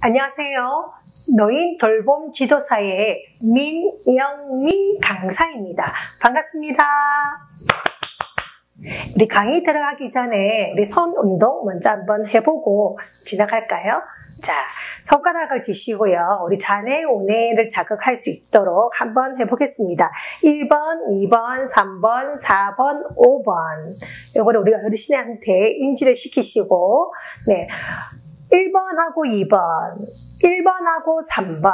안녕하세요. 노인 돌봄 지도사의 민영미 강사입니다. 반갑습니다. 우리 강의 들어가기 전에 우리 손 운동 먼저 한번 해보고 지나갈까요? 자, 손가락을 쥐시고요. 우리 자네, 우네를 자극할 수 있도록 한번 해보겠습니다. 1번, 2번, 3번, 4번, 5번. 요거를 우리 어르신한테 인지를 시키시고, 네. 1번하고 2번, 1번하고 3번,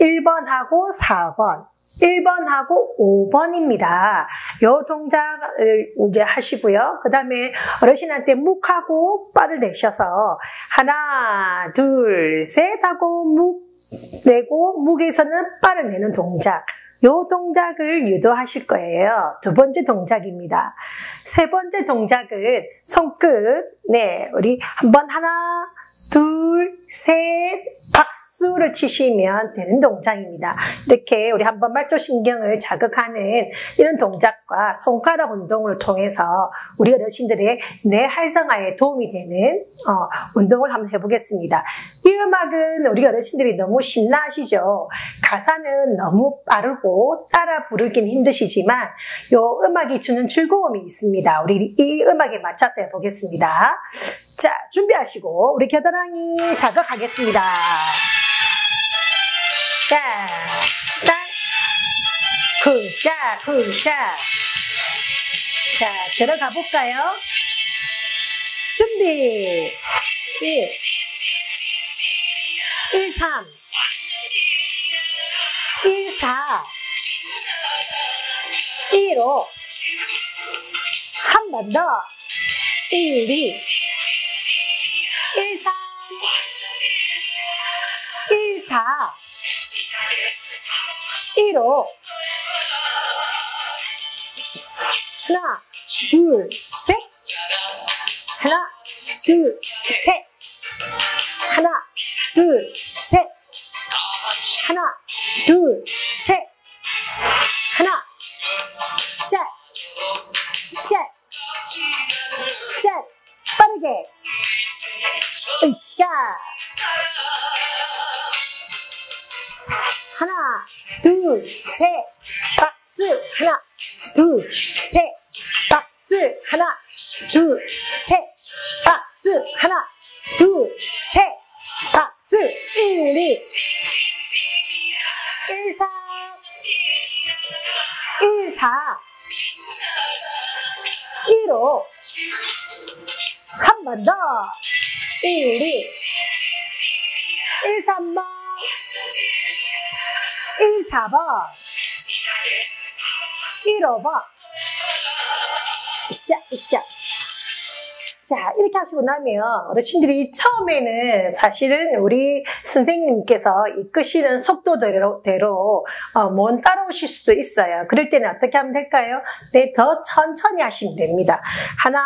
1번하고 4번, 1번하고 5번입니다. 요 동작을 이제 하시고요. 그 다음에 어르신한테 묵하고 빠를 내셔서 하나, 둘, 셋 하고 묵 내고 묵에서는 빠를 내는 동작. 요 동작을 유도하실 거예요. 두 번째 동작입니다. 세 번째 동작은 손끝, 네, 우리 한번 하나, 둘, 셋, 박수를 치시면 되는 동작입니다. 이렇게 우리 한번 말초신경을 자극하는 이런 동작과 손가락 운동을 통해서 우리 어르신들의 뇌 활성화에 도움이 되는 운동을 한번 해보겠습니다. 이 음악은 우리 어르신들이 너무 신나하시죠? 가사는 너무 빠르고 따라 부르긴 힘드시지만 이 음악이 주는 즐거움이 있습니다. 우리 이 음악에 맞춰서 해보겠습니다. 자, 준비하시고 우리 겨드랑이 자극하겠습니다. 자, 딱, 굿자, 굿자. 자, 들어가 볼까요? 준비. 1, 3, 1, 4, 1, 5. 한 번 더. 1, 2. 1, 3, 1, 4, 1, 5. 하나, 둘, 셋. 하나, 둘, 셋. 하나, 둘, 셋. 하나, 둘, 셋. 하나, 짠, 짠, 짠. 빠르게. 으쌰. 하나, 둘, 셋. 박스. 하나, 둘, 셋. 박스. 하나, 둘, 셋. 박스. 하나, 둘, 셋. 박스. 1, 2. 1, 4. 1, 4. 1, 5. 한 번 더. 1, 2. 1, 3번. 1, 4번. 1, 5번. 으쌰, 으쌰. 자, 이렇게 하시고 나면 어르신들이 처음에는 사실은 우리 선생님께서 이끄시는 속도대로 못 따라오실 수도 있어요. 그럴 때는 어떻게 하면 될까요? 네, 더 천천히 하시면 됩니다. 하나,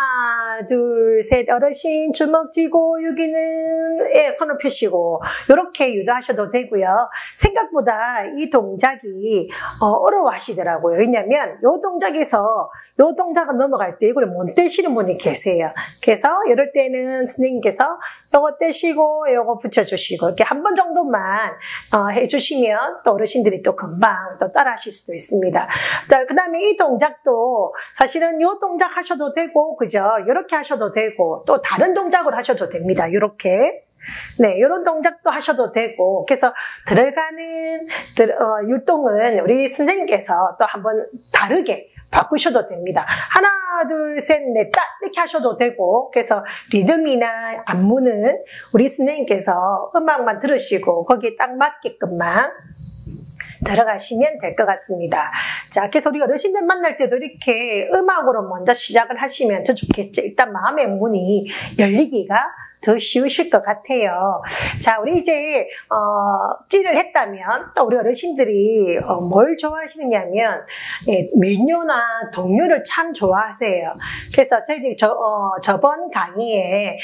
둘, 셋. 어르신 주먹 쥐고 여기는 손을 펴시고 이렇게 유도하셔도 되고요. 생각보다 이 동작이 어려워하시더라고요. 왜냐하면 이 동작에서 이 동작을 넘어갈 때 이걸 못 떼시는 분이 계세요. 그래서 이럴 때는 선생님께서 요거 떼시고 요거 붙여주시고 이렇게 한 번 정도만 해주시면 또 어르신들이 또 금방 또 따라 하실 수도 있습니다. 자, 그 다음에 이 동작도 사실은 요 동작 하셔도 되고, 그죠? 요렇게 하셔도 되고, 또 다른 동작으로 하셔도 됩니다. 요렇게. 네, 이런 동작도 하셔도 되고, 그래서 들어가는 율동은 우리 선생님께서 또 한번 다르게 바꾸셔도 됩니다. 하나, 둘, 셋, 넷, 딱 이렇게 하셔도 되고, 그래서 리듬이나 안무는 우리 선생님께서 음악만 들으시고 거기에 딱 맞게끔만 들어가시면 될 것 같습니다. 자, 그래서 우리 어르신들 만날 때도 이렇게 음악으로 먼저 시작을 하시면 더 좋겠죠. 일단 마음의 문이 열리기가 더 쉬우실 것 같아요. 자, 우리 이제 찌를 했다면 또 우리 어르신들이 뭘 좋아하시느냐면 메뉴나 동료를 참 좋아하세요. 그래서 저희들이 저번 강의에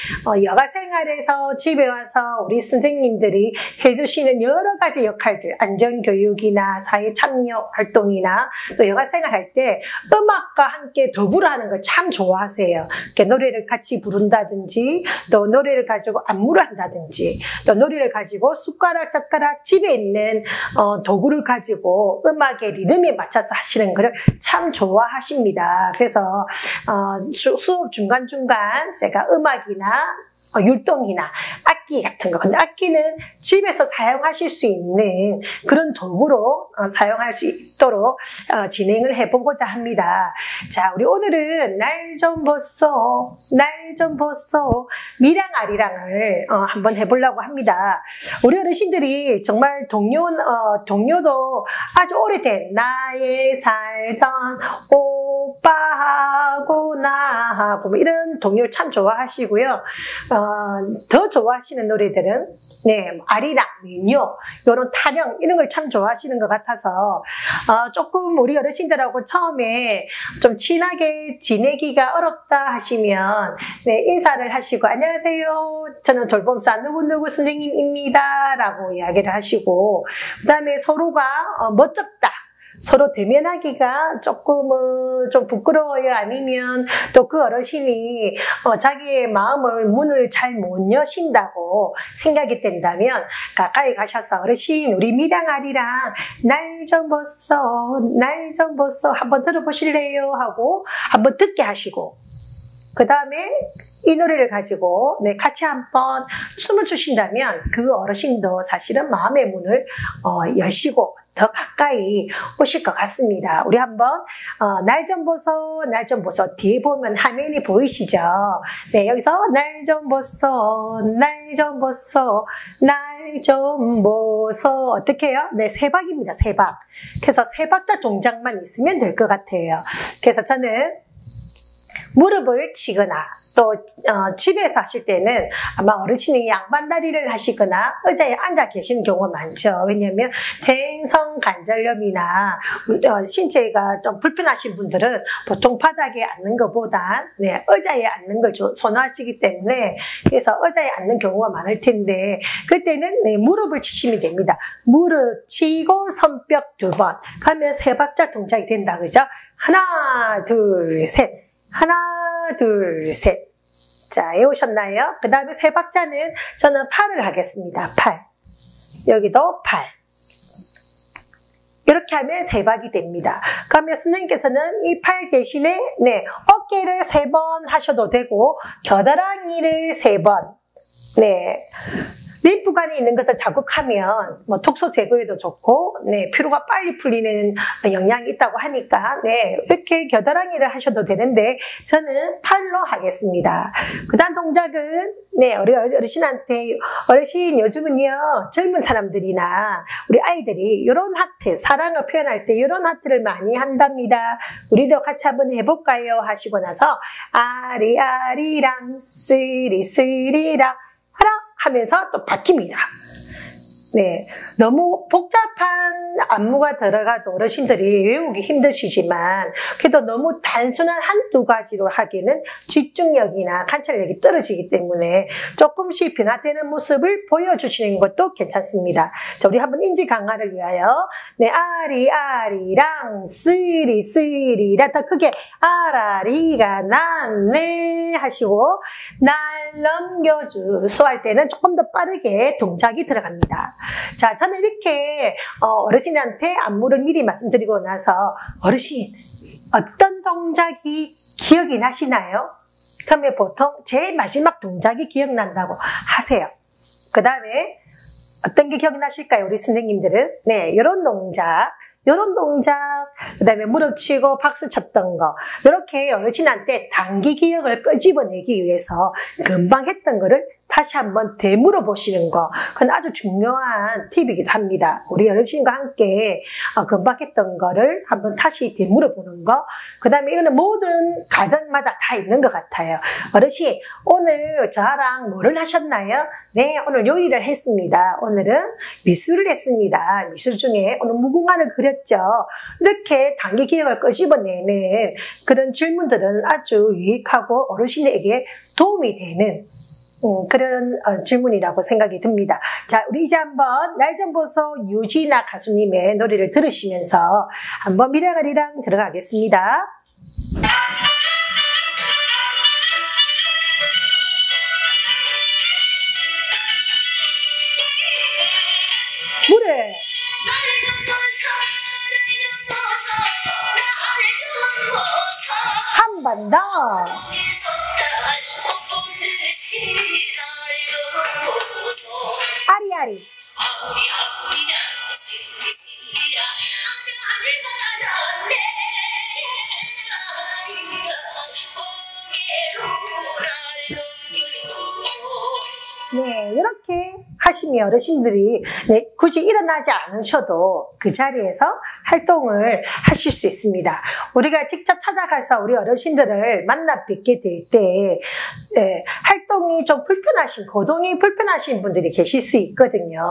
여가 생활에서 집에 와서 우리 선생님들이 해주시는 여러 가지 역할들, 안전교육이나 사회 참여 활동이나 또 여가 생활할 때 음악과 함께 더불어 하는 걸 참 좋아하세요. 노래를 같이 부른다든지 또 노래 노래를 가지고 안무를 한다든지 또 노래를 가지고 숟가락, 젓가락 집에 있는 도구를 가지고 음악의 리듬에 맞춰서 하시는 걸 참 좋아하십니다. 그래서 수업 중간중간 제가 음악이나 율동이나 악기 같은 거, 근데 악기는 집에서 사용하실 수 있는 그런 도구로 사용할 수 있도록 진행을 해보고자 합니다. 자, 우리 오늘은 날 좀 보소, 날 좀 보소, 미랑아리랑을 한번 해보려고 합니다. 우리 어르신들이 정말 동요도 아주 오래된 나의 살던 오빠하고 나하고 뭐 이런 동요를 참 좋아하시고요. 더 좋아하시는 노래들은 아리랑, 민요, 이런 타령 이런 걸 참 좋아하시는 것 같아서 조금 우리 어르신들하고 처음에 좀 친하게 지내기가 어렵다 하시면 인사를 하시고 안녕하세요. 저는 돌봄사 누구누구 선생님입니다. 라고 이야기를 하시고 그 다음에 서로가 멋쩍다. 서로 대면하기가 조금 좀 부끄러워요. 아니면 또 그 어르신이 자기의 문을 잘 못 여신다고 생각이 된다면 가까이 가셔서 어르신 우리 미랑아리랑 날 좀 보소, 날 좀 보소 한번 들어보실래요? 하고 한번 듣게 하시고 그 다음에 이 노래를 가지고 같이 한번 춤을 추신다면 그 어르신도 사실은 마음의 문을 여시고 더 가까이 오실 것 같습니다. 우리 한번 날 좀 보소, 날 좀 보소. 뒤에 보면 화면이 보이시죠? 여기서 날 좀 보소, 날 좀 보소, 날 좀 보소. 어떻게 해요? 세 박입니다. 세 박. 그래서 세 박자 동작만 있으면 될 것 같아요. 그래서 저는 무릎을 치거나 또 집에서 하실 때는 아마 어르신이 양반다리를 하시거나 의자에 앉아 계시는 경우가 많죠. 왜냐하면 대행성관절염이나 신체가 좀 불편하신 분들은 보통 바닥에 앉는 것보다 의자에 앉는 걸 선호하시기 때문에 그래서 의자에 앉는 경우가 많을 텐데 그때는 무릎을 치시면 됩니다. 무릎 치고 손뼉 2번 그러면 세 박자 동작이 된다. 그죠? 하나 둘 셋 하나 둘 셋. 자, 외우셨나요? 그 다음에 세 박자는 저는 팔을 하겠습니다. 팔. 여기도 팔. 이렇게 하면 세 박이 됩니다. 그러면 선생님께서는 이 팔 대신에 어깨를 3번 하셔도 되고 겨드랑이를 3번. 림프관이 있는 것을 자극하면 톡소 제거에도 좋고 피로가 빨리 풀리는 영향이 있다고 하니까 이렇게 겨드랑이를 하셔도 되는데 저는 팔로 하겠습니다. 그 다음 동작은 우리 어르신한테 어르신 요즘은요 젊은 사람들이나 우리 아이들이 이런 하트 사랑을 표현할 때 이런 하트를 많이 한답니다. 우리도 같이 한번 해볼까요? 하시고 나서 아리아리랑 쓰리쓰리랑 하라 하면서 또 바뀝니다. 너무 복잡한 안무가 들어가도 어르신들이 외우기 힘드시지만 그래도 너무 단순한 한두 가지로 하기에는 집중력이나 관찰력이 떨어지기 때문에 조금씩 변화되는 모습을 보여주시는 것도 괜찮습니다. 자, 우리 한번 인지 강화를 위하여 아리아리랑 쓰리쓰리랑 더 크게 아라리가 났네 하시고 날 넘겨주소 할 때는 조금 더 빠르게 동작이 들어갑니다. 자, 저는 이렇게 어르신한테 안무를 미리 말씀드리고 나서 어르신 어떤 동작이 기억이 나시나요? 그러면 보통 제일 마지막 동작이 기억난다고 하세요. 그 다음에 어떤 게 기억이 나실까요? 우리 선생님들은 이런 동작 그 다음에 무릎 치고 박수 쳤던 거 이렇게 어르신한테 단기 기억을 끄집어내기 위해서 금방 했던 거를 다시 한번 되물어 보시는 거 그건 아주 중요한 팁이기도 합니다. 우리 어르신과 함께 금방 했던 거를 한번 다시 되물어 보는 거 그 다음에 이거는 모든 가정마다 다 있는 것 같아요. 어르신 오늘 저랑 뭐를 하셨나요? 네, 오늘 요리를 했습니다. 오늘은 미술을 했습니다. 미술 중에 오늘 무궁화를 그렸죠. 이렇게 단기 기억을 끄집어내는 그런 질문들은 아주 유익하고 어르신에게 도움이 되는 그런 질문이라고 생각이 듭니다. 자, 우리 이제 한번 날 좀 보소 유진아 가수님의 노래를 들으시면서 한번 미랑아리랑 들어가겠습니다. 물을 한 번 더. 아리아리. 네, 이렇게 하시면 어르신들이 굳이 일어나지 않으셔도 그 자리에서 활동을 하실 수 있습니다. 우리가 직접 찾아가서 우리 어르신들을 만나 뵙게 될 때 활동이 좀 불편하신, 거동이 불편하신 분들이 계실 수 있거든요.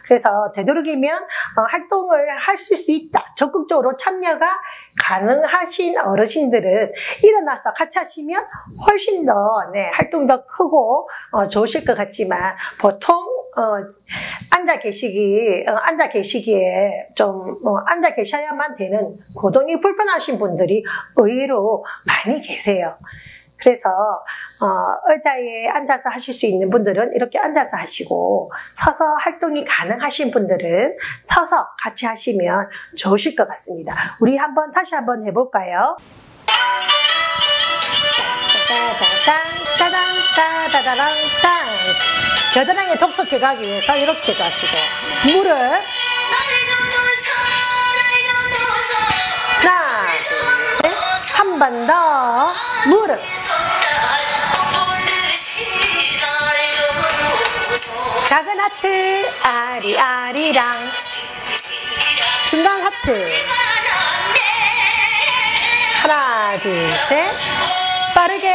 그래서 되도록이면 활동을 하실 수 있다, 적극적으로 참여가 가능하신 어르신들은 일어나서 같이 하시면 훨씬 더 활동 더 크고 좋으실 것 같지만, 보통 앉아 계시기에 좀 앉아 계셔야만 되는 거동이 불편하신 분들이 의외로 많이 계세요. 그래서 의자에 앉아서 하실 수 있는 분들은 이렇게 앉아서 하시고, 서서 활동이 가능하신 분들은 서서 같이 하시면 좋으실 것 같습니다. 우리 다시 한번 해볼까요? 따다당 따다당 땅. 겨드랑이 독소 제거하기 위해서 이렇게도 하시고, 물을 하나, 둘, 셋, 한 번 더. 물을 작은 하트 아리아리랑, 중간 하트 하나, 둘, 셋, 빠르게.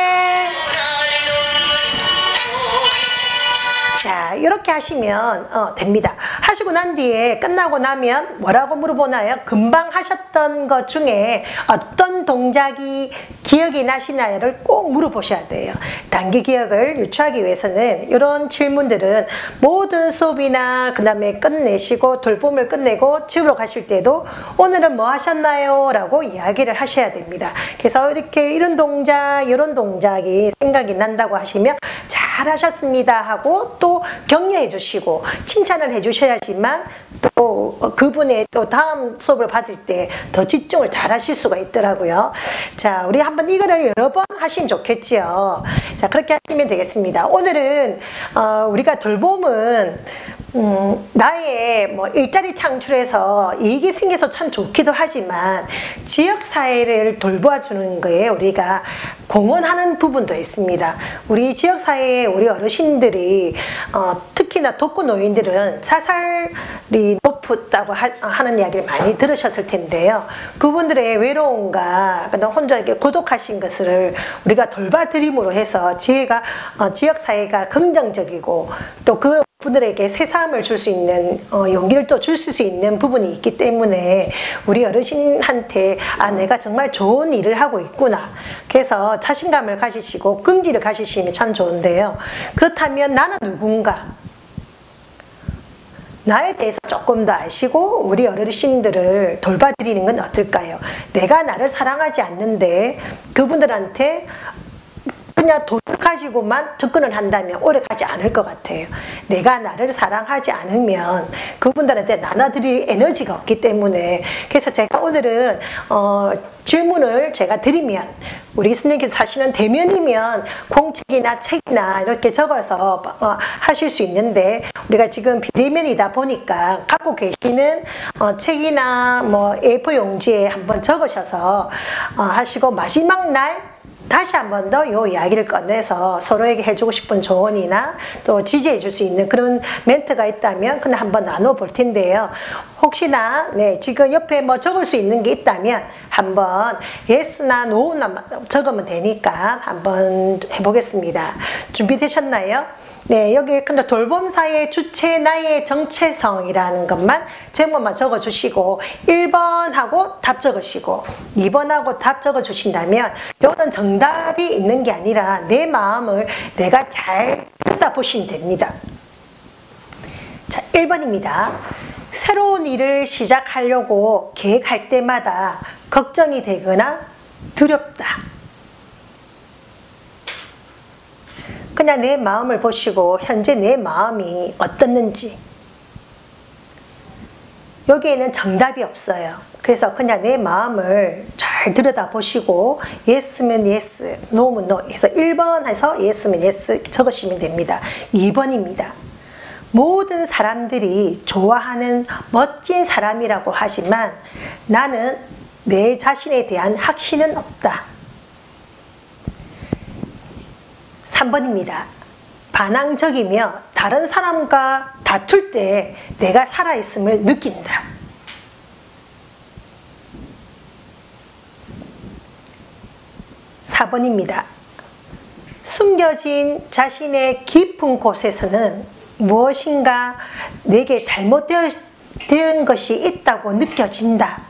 자, 이렇게 하시면 됩니다. 하시고 난 뒤에 끝나고 나면 뭐라고 물어보나요? 금방 하셨던 것 중에 어떤 동작이 기억이 나시나요를 꼭 물어보셔야 돼요. 단기 기억을 유추하기 위해서는 이런 질문들은 모든 수업이나 그 다음에 끝내시고 돌봄을 끝내고 집으로 가실 때도 오늘은 뭐 하셨나요? 라고 이야기를 하셔야 됩니다. 그래서 이렇게 이런 동작, 이런 동작이 생각이 난다고 하시면 잘하셨습니다 하고 또 격려해 주시고 칭찬을 해 주셔야지만 또 그분의 또 다음 수업을 받을 때 더 집중을 잘 하실 수가 있더라고요. 자, 우리 한번 이거를 여러 번 하시면 좋겠지요. 자, 그렇게 하시면 되겠습니다. 오늘은 우리가 돌봄은 나의 일자리 창출에서 이익이 생겨서 참 좋기도 하지만 지역사회를 돌봐주는 거에 우리가 공헌하는 부분도 있습니다. 우리 지역사회에 우리 어르신들이 특히나 독거노인들은 자살이 높다고 하는 이야기를 많이 들으셨을 텐데요. 그분들의 외로움과 혼자 이렇게 고독하신 것을 우리가 돌봐드림으로 해서 지역사회가 긍정적이고 또 그 분들에게 새삼을 줄 수 있는 용기를 또 줄 수 있는 부분이 있기 때문에 우리 어르신한테 내가 정말 좋은 일을 하고 있구나, 그래서 자신감을 가지시고 끈기를 가지시면 참 좋은데요. 그렇다면 나는 누군가, 나에 대해서 조금 더 아시고 우리 어르신들을 돌봐드리는 건 어떨까요? 내가 나를 사랑하지 않는데 그분들한테 그냥 돈을 가지고만 접근을 한다면 오래 가지 않을 것 같아요. 내가 나를 사랑하지 않으면 그분들한테 나눠드릴 에너지가 없기 때문에, 그래서 제가 오늘은 질문을 제가 드리면 우리 스님께서 사실은 대면이면 공책이나 책이나 이렇게 적어서 하실 수 있는데 우리가 지금 비대면이다 보니까 갖고 계시는 책이나 A4 용지에 한번 적으셔서 하시고 마지막 날 다시 한 번 더 이 이야기를 꺼내서 서로에게 해주고 싶은 조언이나 또 지지해 줄 수 있는 그런 멘트가 있다면 그냥 한번 나눠 볼 텐데요. 혹시나 지금 옆에 적을 수 있는 게 있다면 한번 yes나 no나 적으면 되니까 한번 해보겠습니다. 준비되셨나요? 네, 여기 근데 돌봄사의 주체 나의 정체성이라는 것만 제목만 적어주시고 1번하고 답 적으시고 2번하고 답 적어주신다면 이거는 정답이 있는 게 아니라 내 마음을 내가 잘 들여다보시면 됩니다. 자, 1번입니다. 새로운 일을 시작하려고 계획할 때마다 걱정이 되거나 두렵다. 그냥 내 마음을 보시고 현재 내 마음이 어떻는지. 여기에는 정답이 없어요. 그래서 그냥 내 마음을 잘 들여다보시고 yes면 yes, no면 no 해서 1번 해서 yes면 yes 적으시면 됩니다. 2번입니다. 모든 사람들이 좋아하는 멋진 사람이라고 하지만 나는 내 자신에 대한 확신은 없다. 3번입니다. 반항적이며 다른 사람과 다툴 때 내가 살아있음을 느낀다. 4번입니다. 숨겨진 자신의 깊은 곳에서는 무엇인가 내게 잘못된 것이 있다고 느껴진다.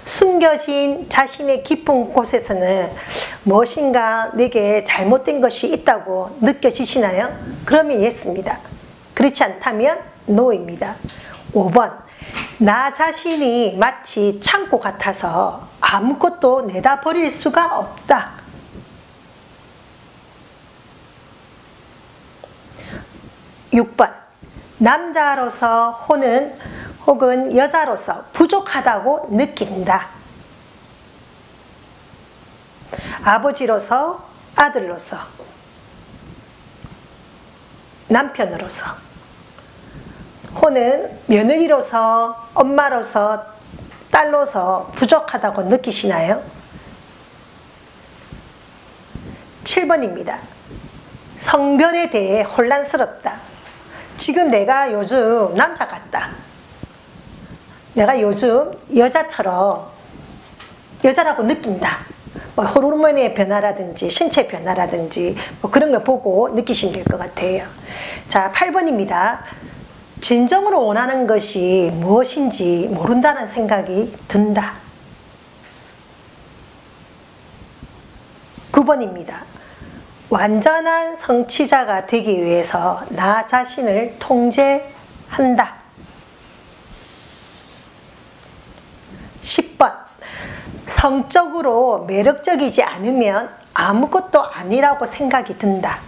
숨겨진 자신의 깊은 곳에서는 무엇인가 내게 잘못된 것이 있다고 느껴지시나요? 그러면 yes입니다. 그렇지 않다면 no입니다. 5번. 나 자신이 마치 창고 같아서 아무것도 내다 버릴 수가 없다. 6번. 남자로서 혹은 여자로서 부족하다고 느낀다. 아버지로서, 아들로서, 남편으로서, 혹은 며느리로서, 엄마로서, 딸로서 부족하다고 느끼시나요? 7번입니다. 성별에 대해 혼란스럽다. 지금 내가 요즘 남자 같다. 내가 요즘 여자라고 느낀다. 뭐 호르몬의 변화라든지 신체 변화라든지 뭐 그런 걸 보고 느끼시면 될 것 같아요. 자, 8번입니다. 진정으로 원하는 것이 무엇인지 모른다는 생각이 든다. 9번입니다. 완전한 성취자가 되기 위해서 나 자신을 통제한다. 10번. 성적으로 매력적이지 않으면 아무것도 아니라고 생각이 든다.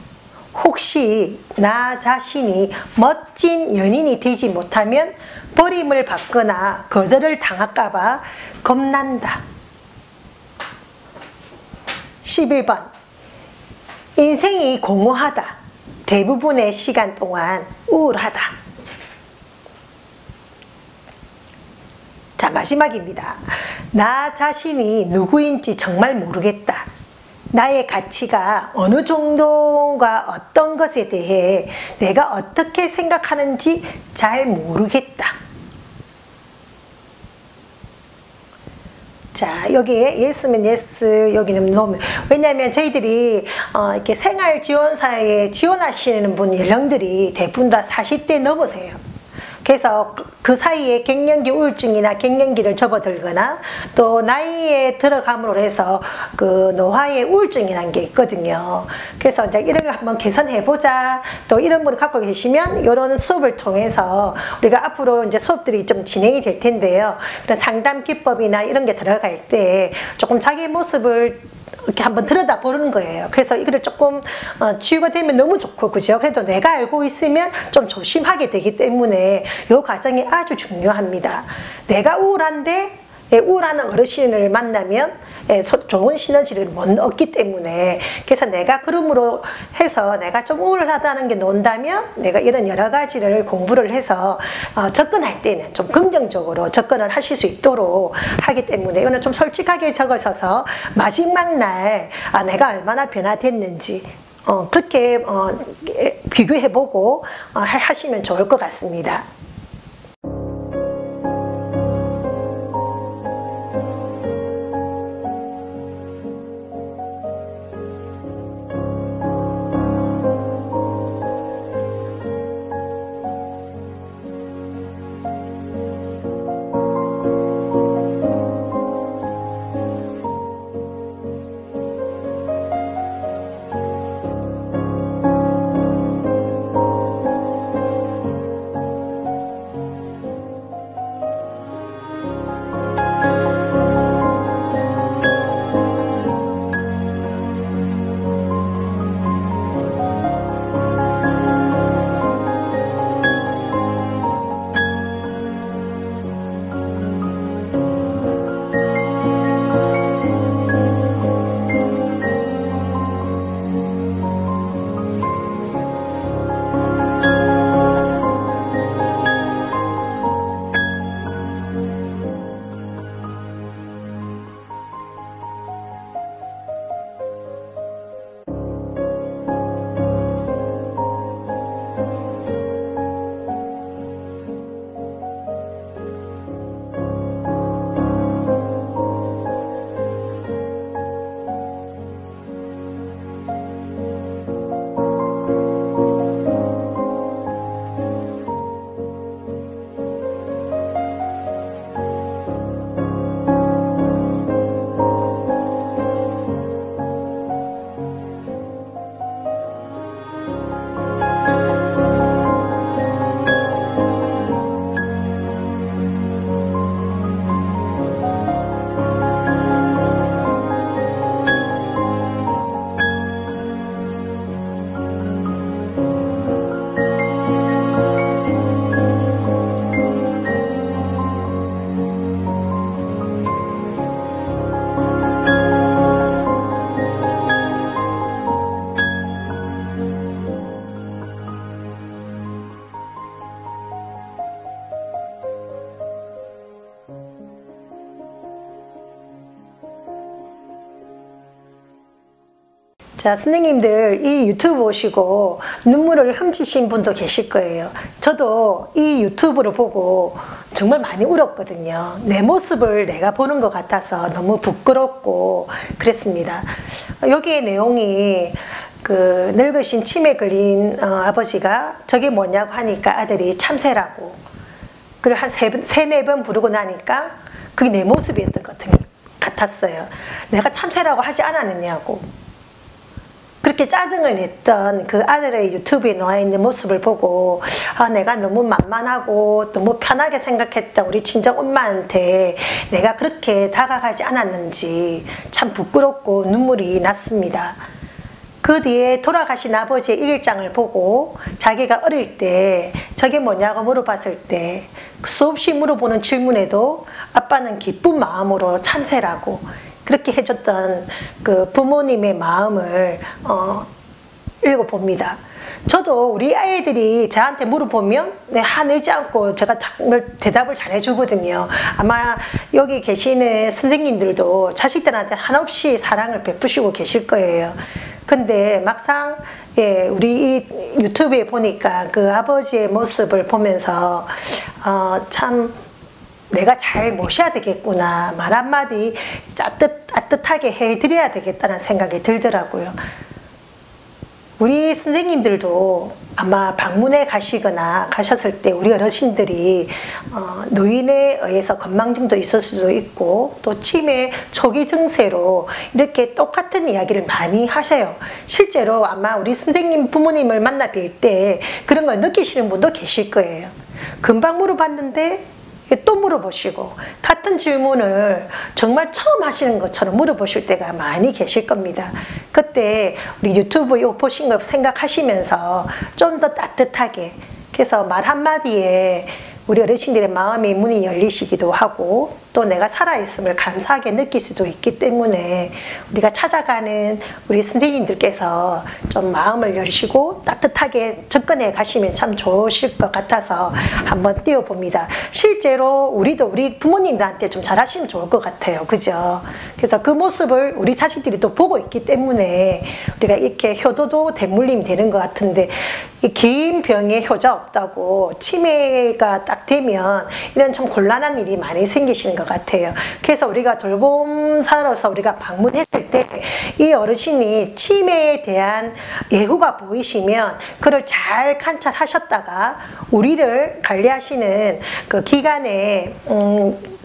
혹시 나 자신이 멋진 연인이 되지 못하면 버림을 받거나 거절을 당할까 봐 겁난다. 11번. 인생이 공허하다. 대부분의 시간 동안 우울하다. 자, 마지막입니다. 나 자신이 누구인지 정말 모르겠다. 나의 가치가 어느 정도가 어떤 것에 대해 내가 어떻게 생각하는지 잘 모르겠다. 자, 여기에 yes면 yes, 여기는 no. 왜냐하면 저희들이 이렇게 생활지원사에 지원하시는 분 연령들이 대부분 다 40대 넘으세요. 그래서 그 사이에 갱년기 우울증이나 갱년기를 접어들거나 또 나이에 들어감으로 해서 그 노화의 우울증이라는 게 있거든요. 그래서 이제 이런 걸 한번 개선해보자. 또 이런 분을 갖고 계시면 이런 수업을 통해서 우리가 앞으로 이제 수업들이 좀 진행이 될 텐데요. 그런 상담 기법이나 이런 게 들어갈 때 조금 자기 모습을 이렇게 한번 들여다보는 거예요. 그래서 이거를 조금 치유가 되면 너무 좋고, 그죠? 그래도 내가 알고 있으면 좀 조심하게 되기 때문에 이 과정이 아주 중요합니다. 내가 우울한데 우울한 어르신을 만나면 좋은 시너지를 못 얻기 때문에, 그래서 내가 그럼으로 해서 내가 좀 우울하다는 게 논다면 내가 이런 여러 가지를 공부를 해서 접근할 때는 좀 긍정적으로 접근을 하실 수 있도록 하기 때문에 이거는 좀 솔직하게 적으셔서 마지막 날 내가 얼마나 변화됐는지 그렇게 비교해보고 하시면 좋을 것 같습니다. 자, 선생님들 이 유튜브 보시고 눈물을 훔치신 분도 계실 거예요. 저도 이 유튜브를 보고 정말 많이 울었거든요. 내 모습을 내가 보는 것 같아서 너무 부끄럽고 그랬습니다. 여기에 내용이 그 늙으신 치매 걸린 아버지가 저게 뭐냐고 하니까 아들이 참새라고. 그걸 한 세네 번 부르고 나니까 그게 내 모습이었던 것 같았어요. 내가 참새라고 하지 않았느냐고. 그렇게 짜증을 냈던 그 아들의 유튜브에 나와 있는 모습을 보고 내가 너무 만만하고 너무 편하게 생각했던 우리 친정 엄마한테 내가 그렇게 다가가지 않았는지 참 부끄럽고 눈물이 났습니다. 그 뒤에 돌아가신 아버지의 일기장을 보고 자기가 어릴 때 저게 뭐냐고 물어봤을 때 수없이 물어보는 질문에도 아빠는 기쁜 마음으로 참새라고 그렇게 해줬던 그 부모님의 마음을 읽어봅니다. 저도 우리 아이들이 저한테 물어보면 화내지 않고 제가 정말 대답을 잘 해주거든요. 아마 여기 계시는 선생님들도 자식들한테 한없이 사랑을 베푸시고 계실 거예요. 근데 막상 우리 이 유튜브에 보니까 그 아버지의 모습을 보면서 참 내가 잘 모셔야 되겠구나, 말 한마디 따뜻하게 해드려야 되겠다는 생각이 들더라고요. 우리 선생님들도 아마 방문에 가셨을 때 우리 어르신들이 노인에 의해서 건망증도 있을 수도 있고 또 치매 초기 증세로 이렇게 똑같은 이야기를 많이 하셔요. 실제로 아마 우리 선생님 부모님을 만나 뵐 때 그런 걸 느끼시는 분도 계실 거예요. 금방 물어봤는데 또 물어보시고 같은 질문을 정말 처음 하시는 것처럼 물어보실 때가 많이 계실 겁니다. 그때 우리 유튜브 이거 보신 걸 생각하시면서 좀 더 따뜻하게 그래서 말 한마디에 우리 어르신들의 마음의 문이 열리시기도 하고 또 내가 살아있음을 감사하게 느낄 수도 있기 때문에 우리가 찾아가는 우리 선생님들께서 좀 마음을 열시고 따뜻하게 접근해 가시면 참 좋으실 것 같아서 한번 띄워봅니다. 실제로 우리도 우리 부모님들한테 좀 잘하시면 좋을 것 같아요. 그죠? 그래서 그 모습을 우리 자식들이 또 보고 있기 때문에 우리가 이렇게 효도도 대물림이 되는 것 같은데 이 긴 병에 효자 없다고 치매가 딱 되면 이런 참 곤란한 일이 많이 생기시는 것 같아요. 그래서 우리가 돌봄사로서 우리가 방문했을 때 이 어르신이 치매에 대한 예후가 보이시면 그걸 잘 관찰하셨다가 우리를 관리하시는 그 기관에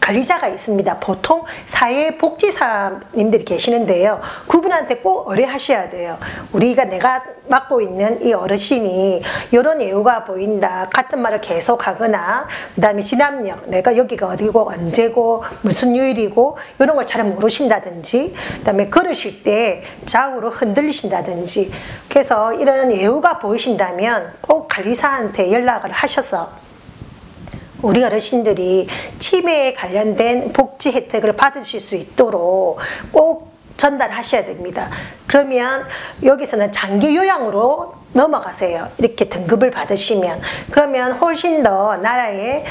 관리자가 있습니다. 보통 사회복지사님들이 계시는데요. 그분한테 꼭 의뢰하셔야 돼요. 내가 맡고 있는 이 어르신이 이런 예후가 보인다. 같은 말을 계속 하거나 그 다음에 진압력, 내가 여기가 어디고 언제고 무슨 요일이고 이런 걸 잘 모르신다든지 그 다음에 걸으실 때 좌우로 흔들리신다든지 그래서 이런 예후가 보이신다면 꼭 관리사한테 연락을 하셔서 우리 어르신들이 치매에 관련된 복지 혜택을 받으실 수 있도록 꼭 전달하셔야 됩니다. 그러면 여기서는 장기 요양으로 넘어가세요. 이렇게 등급을 받으시면 그러면 훨씬 더 나라의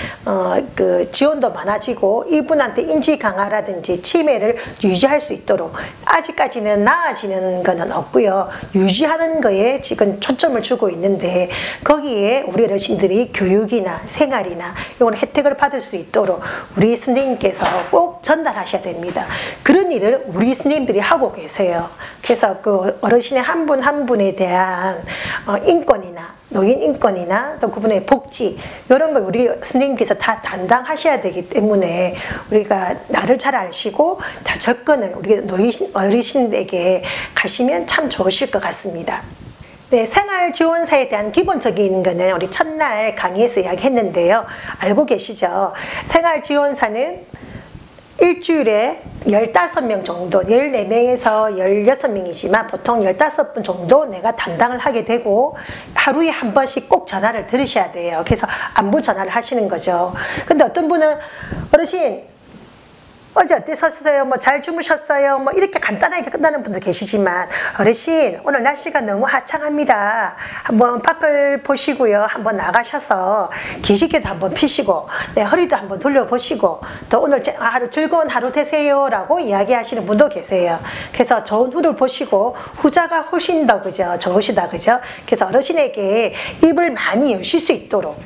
그 지원도 많아지고 이분한테 인지 강화라든지 치매를 유지할 수 있도록 아직까지는 나아지는 거는 없고요. 유지하는 거에 지금 초점을 주고 있는데 거기에 우리 어르신들이 교육이나 생활이나 이런 혜택을 받을 수 있도록 우리 선생님께서 꼭 전달하셔야 됩니다. 그런 일을 우리 선생님들이 하고 계세요. 그래서 그 어르신의 한 분 한 분에 대한 인권이나 노인 인권이나 또 그분의 복지 이런 걸 우리 선생님께서 다 담당하셔야 되기 때문에 우리가 나를 잘 아시고 다 접근을 우리 노인 어르신에게 가시면 참 좋으실 것 같습니다. 네, 생활지원사에 대한 기본적인 거는 우리 첫날 강의에서 이야기했는데요. 알고 계시죠? 생활지원사는 일주일에 15명 정도, 14명에서 16명이지만 보통 15분 정도 내가 담당을 하게 되고 하루에 한 번씩 꼭 전화를 들으셔야 돼요. 그래서 안부 전화를 하시는 거죠. 근데 어떤 분은 어르신 어제 어땠었어요? 뭐 잘 주무셨어요? 뭐 이렇게 간단하게 끝나는 분도 계시지만 어르신 오늘 날씨가 너무 화창합니다. 한번 밖을 보시고요. 한번 나가셔서 기지개도 한번 피시고 네, 허리도 한번 돌려보시고 또 오늘 하루 즐거운 하루 되세요 라고 이야기하시는 분도 계세요. 그래서 좋은 후를 보시고 후자가 훨씬 더 그죠? 좋으시다 그죠? 그래서 어르신에게 입을 많이 여실 수 있도록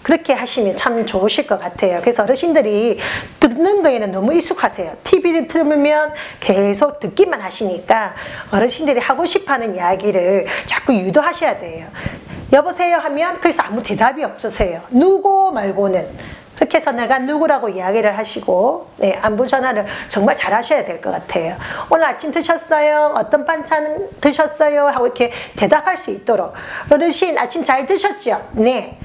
그렇게 하시면 참 좋으실 것 같아요. 그래서 어르신들이 듣는 거에는 너무 익숙하세요. TV를 틀면 계속 듣기만 하시니까 어르신들이 하고 싶어하는 이야기를 자꾸 유도하셔야 돼요. 여보세요 하면 그래서 아무 대답이 없으세요. 누구 말고는. 그렇게 해서 내가 누구라고 이야기를 하시고 네, 안부 전화를 정말 잘 하셔야 될 것 같아요. 오늘 아침 드셨어요? 어떤 반찬 드셨어요? 하고 이렇게 대답할 수 있도록 어르신 아침 잘 드셨죠? 네.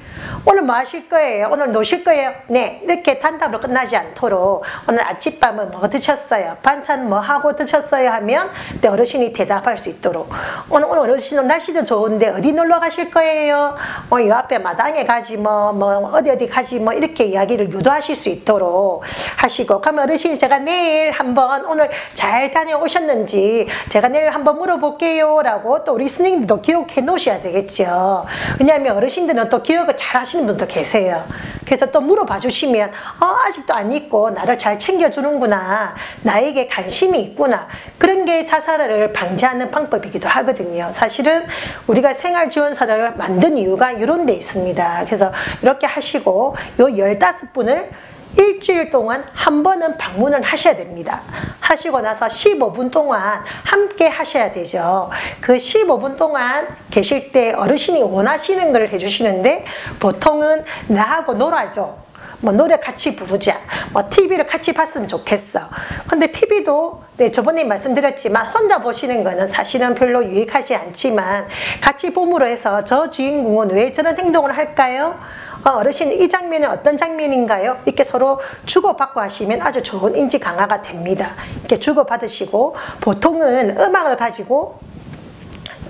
오늘 뭐 하실 거예요? 오늘 노실 거예요? 네. 이렇게 단답으로 끝나지 않도록 오늘 아침밥은 뭐 드셨어요? 반찬 뭐 하고 드셨어요? 하면 네, 어르신이 대답할 수 있도록 오늘 어르신은 날씨도 좋은데 어디 놀러 가실 거예요? 요 앞에 마당에 가지 뭐 어디 가지 뭐 이렇게 이야기를 유도하실 수 있도록 하시고 그러면 어르신이 제가 내일 한번 오늘 잘 다녀오셨는지 제가 내일 한번 물어볼게요 라고 또 우리 스님도 기록해 놓으셔야 되겠죠. 왜냐하면 어르신들은 또 기억을 잘 하시는 분도 계세요. 그래서 또 물어봐 주시면 아직도 안 잊고 나를 잘 챙겨주는구나. 나에게 관심이 있구나. 그런 게 자살을 방지하는 방법이기도 하거든요. 사실은 우리가 생활지원사를 만든 이유가 이런 데 있습니다. 그래서 이렇게 하시고 요 15분을 일주일 동안 한 번은 방문을 하셔야 됩니다. 하시고 나서 15분 동안 함께 하셔야 되죠. 그 15분 동안 계실 때 어르신이 원하시는 걸 해주시는데 보통은 나하고 놀아줘. 뭐 노래 같이 부르자. 뭐 TV를 같이 봤으면 좋겠어. 근데 TV도 네, 저번에 말씀드렸지만 혼자 보시는 거는 사실은 별로 유익하지 않지만 같이 봄으로 해서 저 주인공은 왜 저런 행동을 할까요? 어르신 이 장면은 어떤 장면인가요? 이렇게 서로 주고받고 하시면 아주 좋은 인지 강화가 됩니다. 이렇게 주고받으시고 보통은 음악을 가지고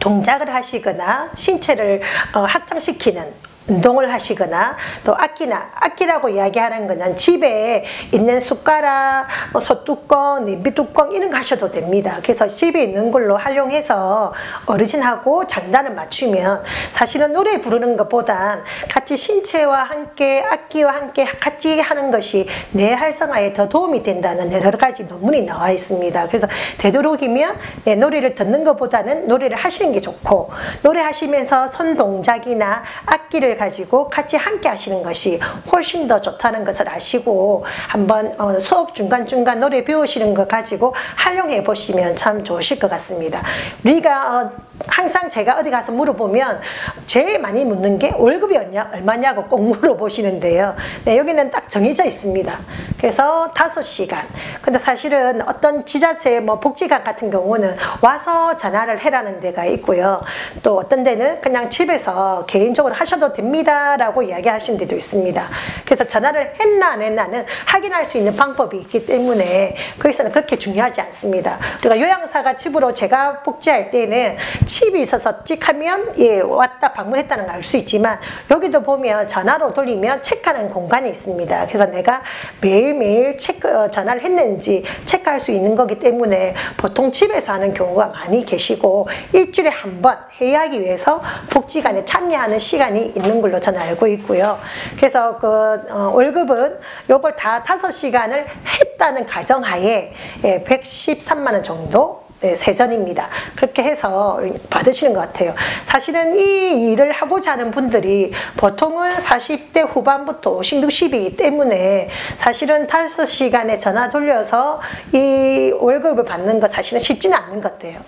동작을 하시거나 신체를 확장시키는 운동을 하시거나 또 악기라고 이야기하는 거는 집에 있는 숟가락, 솥뚜껑, 냄비뚜껑 이런 거 하셔도 됩니다. 그래서 집에 있는 걸로 활용해서 어르신하고 장단을 맞추면 사실은 노래 부르는 것보단 같이 신체와 함께 악기와 함께 같이 하는 것이 뇌 활성화에 더 도움이 된다는 여러 가지 논문이 나와 있습니다. 그래서 되도록이면 노래를 듣는 것보다는 노래를 하시는 게 좋고 노래하시면서 손 동작이나 악기를 가지고 같이 함께 하시는 것이 훨씬 더 좋다는 것을 아시고 한번 수업 중간중간 노래 배우시는 거 가지고 활용해 보시면 참 좋으실 것 같습니다. 우리가 항상 제가 어디 가서 물어보면 제일 많이 묻는 게 월급이 얼마냐고 꼭 물어보시는데요. 네, 여기는 딱 정해져 있습니다. 그래서 5시간. 근데 사실은 어떤 지자체 복지관 같은 경우는 와서 전화를 해라는 데가 있고요. 또 어떤 데는 그냥 집에서 개인적으로 하셔도 됩니다 라고 이야기하시는 데도 있습니다. 그래서 전화를 했나 안 했나는 확인할 수 있는 방법이 있기 때문에 거기서는 그렇게 중요하지 않습니다. 우리가 요양사가 집으로 제가 복지할 때는 칩이 있어서 찍 하면 왔다 방문했다는 걸 알 수 있지만 여기도 보면 전화로 돌리면 체크하는 공간이 있습니다. 그래서 내가 매일매일 전화를 했는지 체크할 수 있는 거기 때문에 보통 집에서 하는 경우가 많이 계시고 일주일에 한 번 회의하기 위해서 복지관에 참여하는 시간이 있는 걸로 저는 알고 있고요. 그래서 월급은 요걸 다 5시간을 했다는 가정하에 113만 원 정도 세전입니다. 그렇게 해서 받으시는 것 같아요. 사실은 이 일을 하고자 하는 분들이 보통은 40대 후반부터 50, 60이기 때문에 사실은 5시간에 전화 돌려서 이 월급을 받는 거 사실은 쉽지는 않는 것 같아요.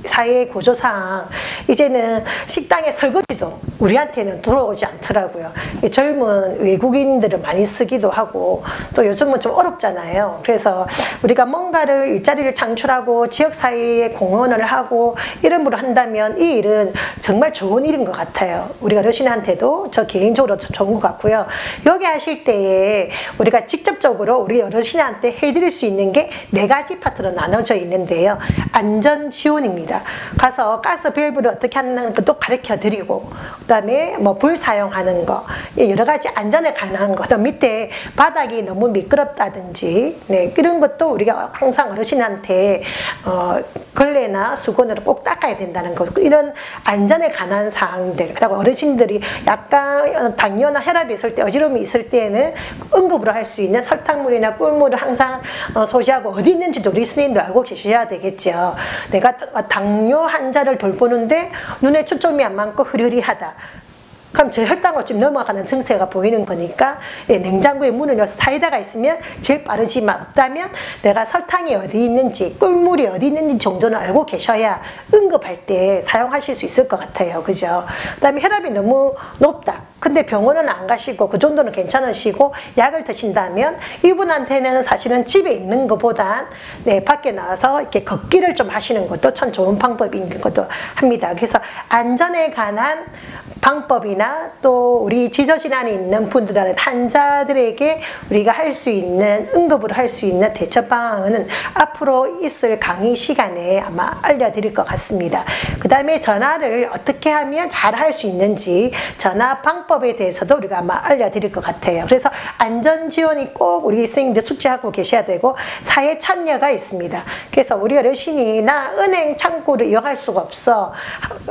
사회 구조상 이제는 식당의 설거지도 우리한테는 들어오지 않더라고요. 젊은 외국인들을 많이 쓰기도 하고 또 요즘은 좀 어렵잖아요. 그래서 우리가 뭔가를 일자리를 창출하고 지역사회에 공헌을 하고 이런 부를 한다면 이 일은 정말 좋은 일인 것 같아요. 우리가 어르신한테도 저 개인적으로 좋은 것 같고요. 여기 하실 때에 우리가 직접적으로 우리 어르신한테 해드릴 수 있는 게 4가지 파트로 나눠져 있는데요. 안전 지원입니다. 가서 가스 밸브를 어떻게 하는 것도 가르쳐 드리고 그다음에 뭐 불 사용하는 거, 여러 가지 안전에 관한 거, 밑에 바닥이 너무 미끄럽다든지, 네, 이런 것도 우리가 항상 어르신한테 걸레나 수건으로 꼭 닦아야 된다는 거, 이런 안전에 관한 사항들. 그리고 어르신들이 약간 당뇨나 혈압이 있을 때, 어지러움이 있을 때에는 응급으로 할 수 있는 설탕물이나 꿀물을 항상 소지하고, 어디 있는지도 우리 스님도 알고 계셔야 되겠죠. 내가 당뇨 환자를 돌보는데 눈에 초점이 안 맞고 흐리흐리하다. 그럼 저 혈당으로 좀 넘어가는 증세가 보이는 거니까, 예, 냉장고에 문을 열어서 사이다가 있으면 제일 빠르지만, 없다면 내가 설탕이 어디 있는지, 꿀물이 어디 있는지 정도는 알고 계셔야 응급할 때 사용하실 수 있을 것 같아요. 그죠? 그 다음에 혈압이 너무 높다. 근데 병원은 안 가시고 그 정도는 괜찮으시고 약을 드신다면, 이분한테는 사실은 집에 있는 것보단 네, 밖에 나와서 이렇게 걷기를 좀 하시는 것도 참 좋은 방법인 것도 합니다. 그래서 안전에 관한 방법이나 또 우리 지저질환이 있는 분들한테, 환자들에게 우리가 할 수 있는, 응급으로 할 수 있는 대처 방안은 앞으로 있을 강의 시간에 아마 알려드릴 것 같습니다. 그 다음에 전화를 어떻게 하면 잘 할 수 있는지, 전화 방법에 대해서도 우리가 아마 알려드릴 것 같아요. 그래서 안전지원이 꼭 우리 선생님들 숙지하고 계셔야 되고, 사회 참여가 있습니다. 그래서 우리 어르신이 나 은행 창구를 이용할 수가 없어,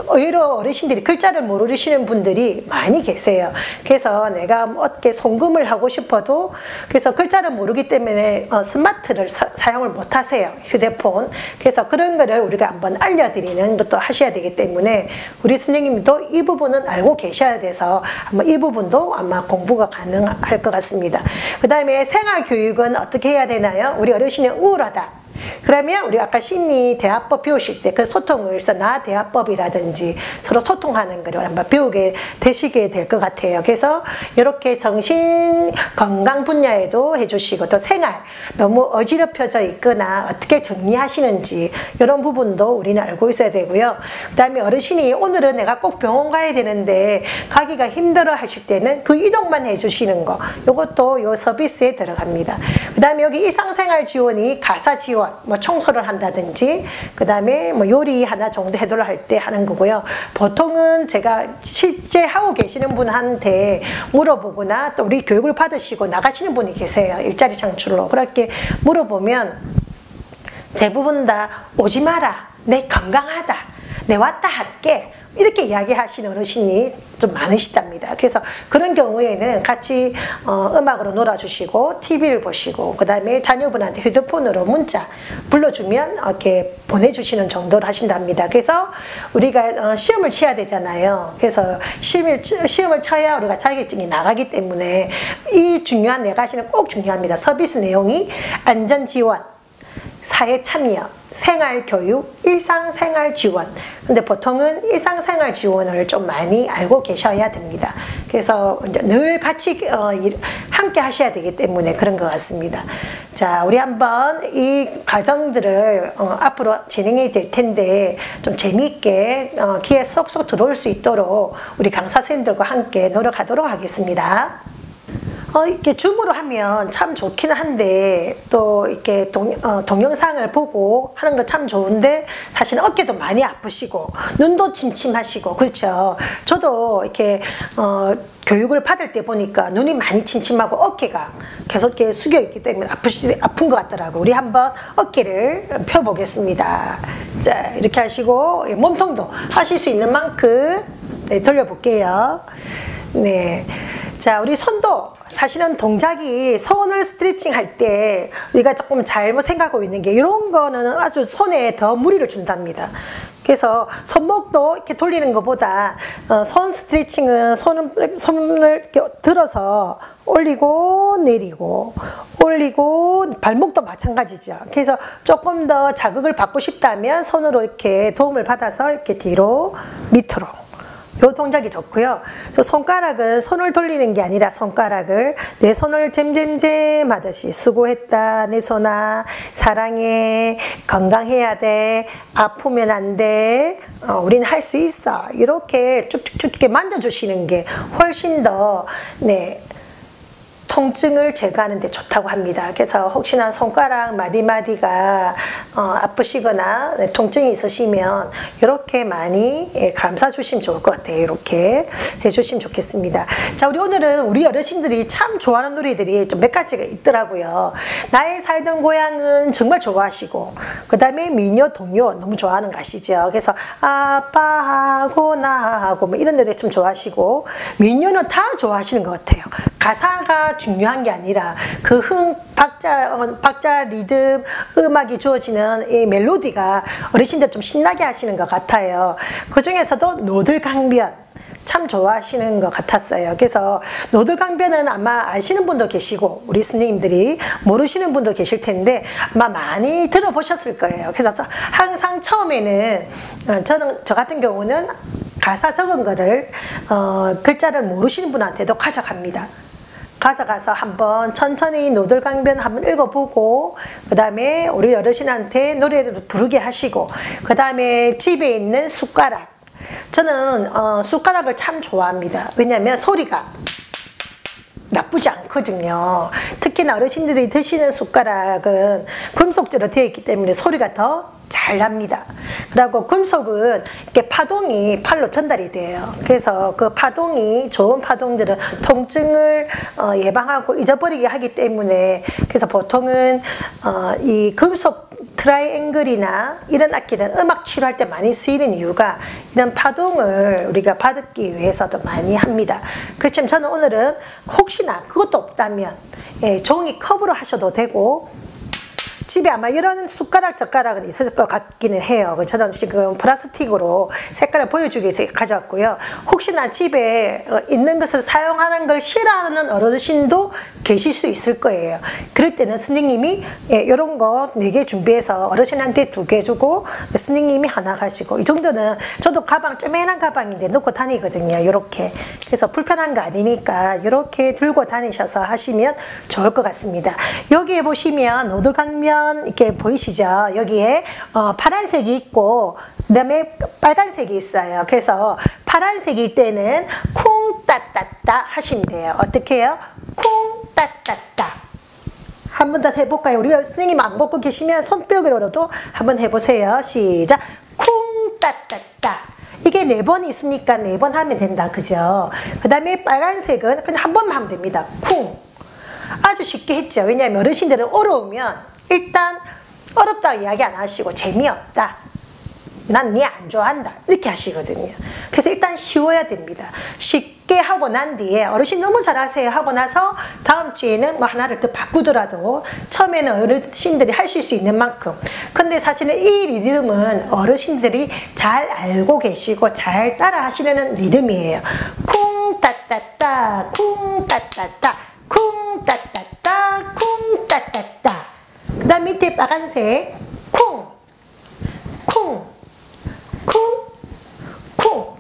오히려 어르신들이 글자를 모르시는 분들이 많이 계세요. 그래서 내가 어떻게 송금을 하고 싶어도, 그래서 글자를 모르기 때문에 스마트를 사용을 못 하세요. 휴대폰. 그래서 그런 거를 우리가 한번 알려드리는 것도 하셔야 되기 때문에, 우리 선생님도 이 부분은 알고 계셔야 돼서 아마 이 부분도 아마 공부가 가능할 것 같습니다. 그 다음에 생활교육은 어떻게 해야 되나요? 우리 어르신이 우울하다. 그러면 우리 아까 심리 대화법 배우실 때 그 소통을 해서 나 대화법이라든지 서로 소통하는 걸 한번 배우게 되시게 될 것 같아요. 그래서 이렇게 정신 건강 분야에도 해주시고, 또 생활 너무 어지럽혀져 있거나 어떻게 정리하시는지 이런 부분도 우리는 알고 있어야 되고요. 그 다음에 어르신이 오늘은 내가 꼭 병원 가야 되는데 가기가 힘들어 하실 때는 그 이동만 해주시는 거, 이것도 요 서비스에 들어갑니다. 그 다음에 여기 일상생활 지원이 가사 지원, 뭐 청소를 한다든지, 그 다음에 뭐 요리 하나 정도 해달라 할 때 하는 거고요. 보통은 제가 실제 하고 계시는 분한테 물어보거나, 또 우리 교육을 받으시고 나가시는 분이 계세요. 일자리 창출로. 그렇게 물어보면 대부분 다 오지 마라, 내 건강하다, 내 왔다 할게, 이렇게 이야기하시는 어르신이 좀 많으시답니다. 그래서 그런 경우에는 같이 음악으로 놀아주시고 TV를 보시고, 그 다음에 자녀분한테 휴대폰으로 문자 불러주면 이렇게 보내주시는 정도를 하신답니다. 그래서 우리가 시험을 쳐야 되잖아요. 그래서 시험을 쳐야 우리가 자격증이 나가기 때문에 이 중요한 네 가지는 꼭 중요합니다. 서비스 내용이 안전지원, 사회 참여, 생활교육, 일상생활 지원. 근데 보통은 일상생활 지원을 좀 많이 알고 계셔야 됩니다. 그래서 이제 늘 같이 함께 하셔야 되기 때문에 그런 것 같습니다. 자, 우리 한번 이 과정들을 앞으로 진행이 될 텐데 좀 재미있게 귀에 쏙쏙 들어올 수 있도록 우리 강사 선생님들과 함께 노력하도록 하겠습니다. 이렇게 줌으로 하면 참 좋긴 한데, 또 이렇게 동영상을 보고 하는 거 참 좋은데, 사실 어깨도 많이 아프시고 눈도 침침하시고, 그렇죠. 저도 이렇게 교육을 받을 때 보니까 눈이 많이 침침하고 어깨가 계속 이렇게 숙여 있기 때문에 아픈 것 같더라고. 우리 한번 어깨를 펴 보겠습니다. 자, 이렇게 하시고 몸통도 하실 수 있는 만큼 네, 돌려볼게요. 네. 자, 우리 손도 사실은 동작이, 손을 스트레칭 할 때 우리가 조금 잘못 생각하고 있는 게, 이런 거는 아주 손에 더 무리를 준답니다. 그래서 손목도 이렇게 돌리는 것보다 손 스트레칭은 손을 이렇게 들어서 올리고 내리고, 올리고, 발목도 마찬가지죠. 그래서 조금 더 자극을 받고 싶다면 손으로 이렇게 도움을 받아서 이렇게 뒤로 밑으로, 요 동작이 좋고요. 손가락은 손을 돌리는 게 아니라 손가락을 내 손을 잼잼잼 하듯이, 수고했다, 내 손아, 사랑해, 건강해야 돼, 아프면 안 돼, 우린 할 수 있어, 이렇게 쭉쭉쭉 이렇게 만져주시는 게 훨씬 더 통증을 제거하는 데 좋다고 합니다. 그래서 혹시나 손가락 마디마디가 아프시거나 통증이 있으시면 이렇게 많이 감싸 주시면 좋을 것 같아요. 이렇게 해주시면 좋겠습니다. 자, 오늘은 우리 어르신들이 참 좋아하는 노래들이 좀 몇 가지가 있더라고요. 나의 살던 고향은 정말 좋아하시고, 그 다음에 민요, 동요 너무 좋아하는 거 아시죠? 그래서 아빠하고 나하고 뭐 이런 노래 좀 좋아하시고, 민요는 다 좋아하시는 것 같아요. 가사가 중요한 게 아니라 그 박자 리듬 음악이 주어지는 이 멜로디가 어르신들 좀 신나게 하시는 것 같아요. 그 중에서도 노들강변 참 좋아하시는 것 같았어요. 그래서 노들강변은 아마 아시는 분도 계시고 우리 스님들이 모르시는 분도 계실 텐데 아마 많이 들어보셨을 거예요. 그래서 항상 처음에는 저 같은 경우는 가사 적은 거를 글자를 모르시는 분한테도 가져갑니다. 가져가서 한번 천천히 노들강변 한번 읽어보고, 그 다음에 우리 어르신한테 노래를 부르게 하시고, 그 다음에 집에 있는 숟가락, 저는 숟가락을 참 좋아합니다. 왜냐하면 소리가 나쁘지 않거든요. 특히나 어르신들이 드시는 숟가락은 금속재로 되어 있기 때문에 소리가 더 잘 납니다. 그리고 금속은 이렇게 파동이 팔로 전달이 돼요. 그래서 그 파동이, 좋은 파동들은 통증을 예방하고 잊어버리게 하기 때문에, 그래서 보통은 이 금속 트라이앵글이나 이런 악기는 음악 치료할 때 많이 쓰이는 이유가 이런 파동을 우리가 받기 위해서도 많이 합니다. 그렇지만 저는 오늘은 혹시나 그것도 없다면 종이 컵으로 하셔도 되고, 집에 아마 이런 숟가락 젓가락은 있을 것 같기는 해요. 저는 지금 플라스틱으로 색깔을 보여주기 위해서 가져왔고요. 혹시나 집에 있는 것을 사용하는 걸 싫어하는 어르신도 계실 수 있을 거예요. 그럴 때는 스님님이 이런 거 4개 준비해서 어르신한테 2개 주고 스님님이 하나 가시고, 이 정도는 저도 가방, 쪼매난 가방인데 놓고 다니거든요. 이렇게. 그래서 불편한 거 아니니까 이렇게 들고 다니셔서 하시면 좋을 것 같습니다. 여기에 보시면 노들강변 이렇게 보이시죠? 여기에 파란색이 있고 그 다음에 빨간색이 있어요. 그래서 파란색일 때는 쿵 따따따 하시면 돼요. 어떻게 해요? 쿵 따따따. 한 번 더 해볼까요? 우리가 선생님 안 걷고 계시면 손뼉으로도 한번 해보세요. 시작. 쿵 따따따. 이게 4번이 있으니까 4번 하면 된다. 그죠? 그 다음에 빨간색은 그냥 한 번만 하면 됩니다. 쿵. 아주 쉽게 했죠. 왜냐하면 어르신들은 어려우면 일단 어렵다고 이야기 안 하시고 재미없다, 난 니 안 좋아한다, 이렇게 하시거든요. 그래서 일단 쉬워야 됩니다. 쉽게 하고 난 뒤에 어르신 너무 잘하세요 하고 나서 다음 주에는 뭐 하나를 더 바꾸더라도 처음에는 어르신들이 하실 수 있는 만큼. 근데 사실은 이 리듬은 어르신들이 잘 알고 계시고 잘 따라 하시는 리듬이에요. 쿵 따따따 쿵 따따따 쿵 따따따 쿵 따따따. 그 다음 밑에 빨간색 쿵 쿵 쿵 쿵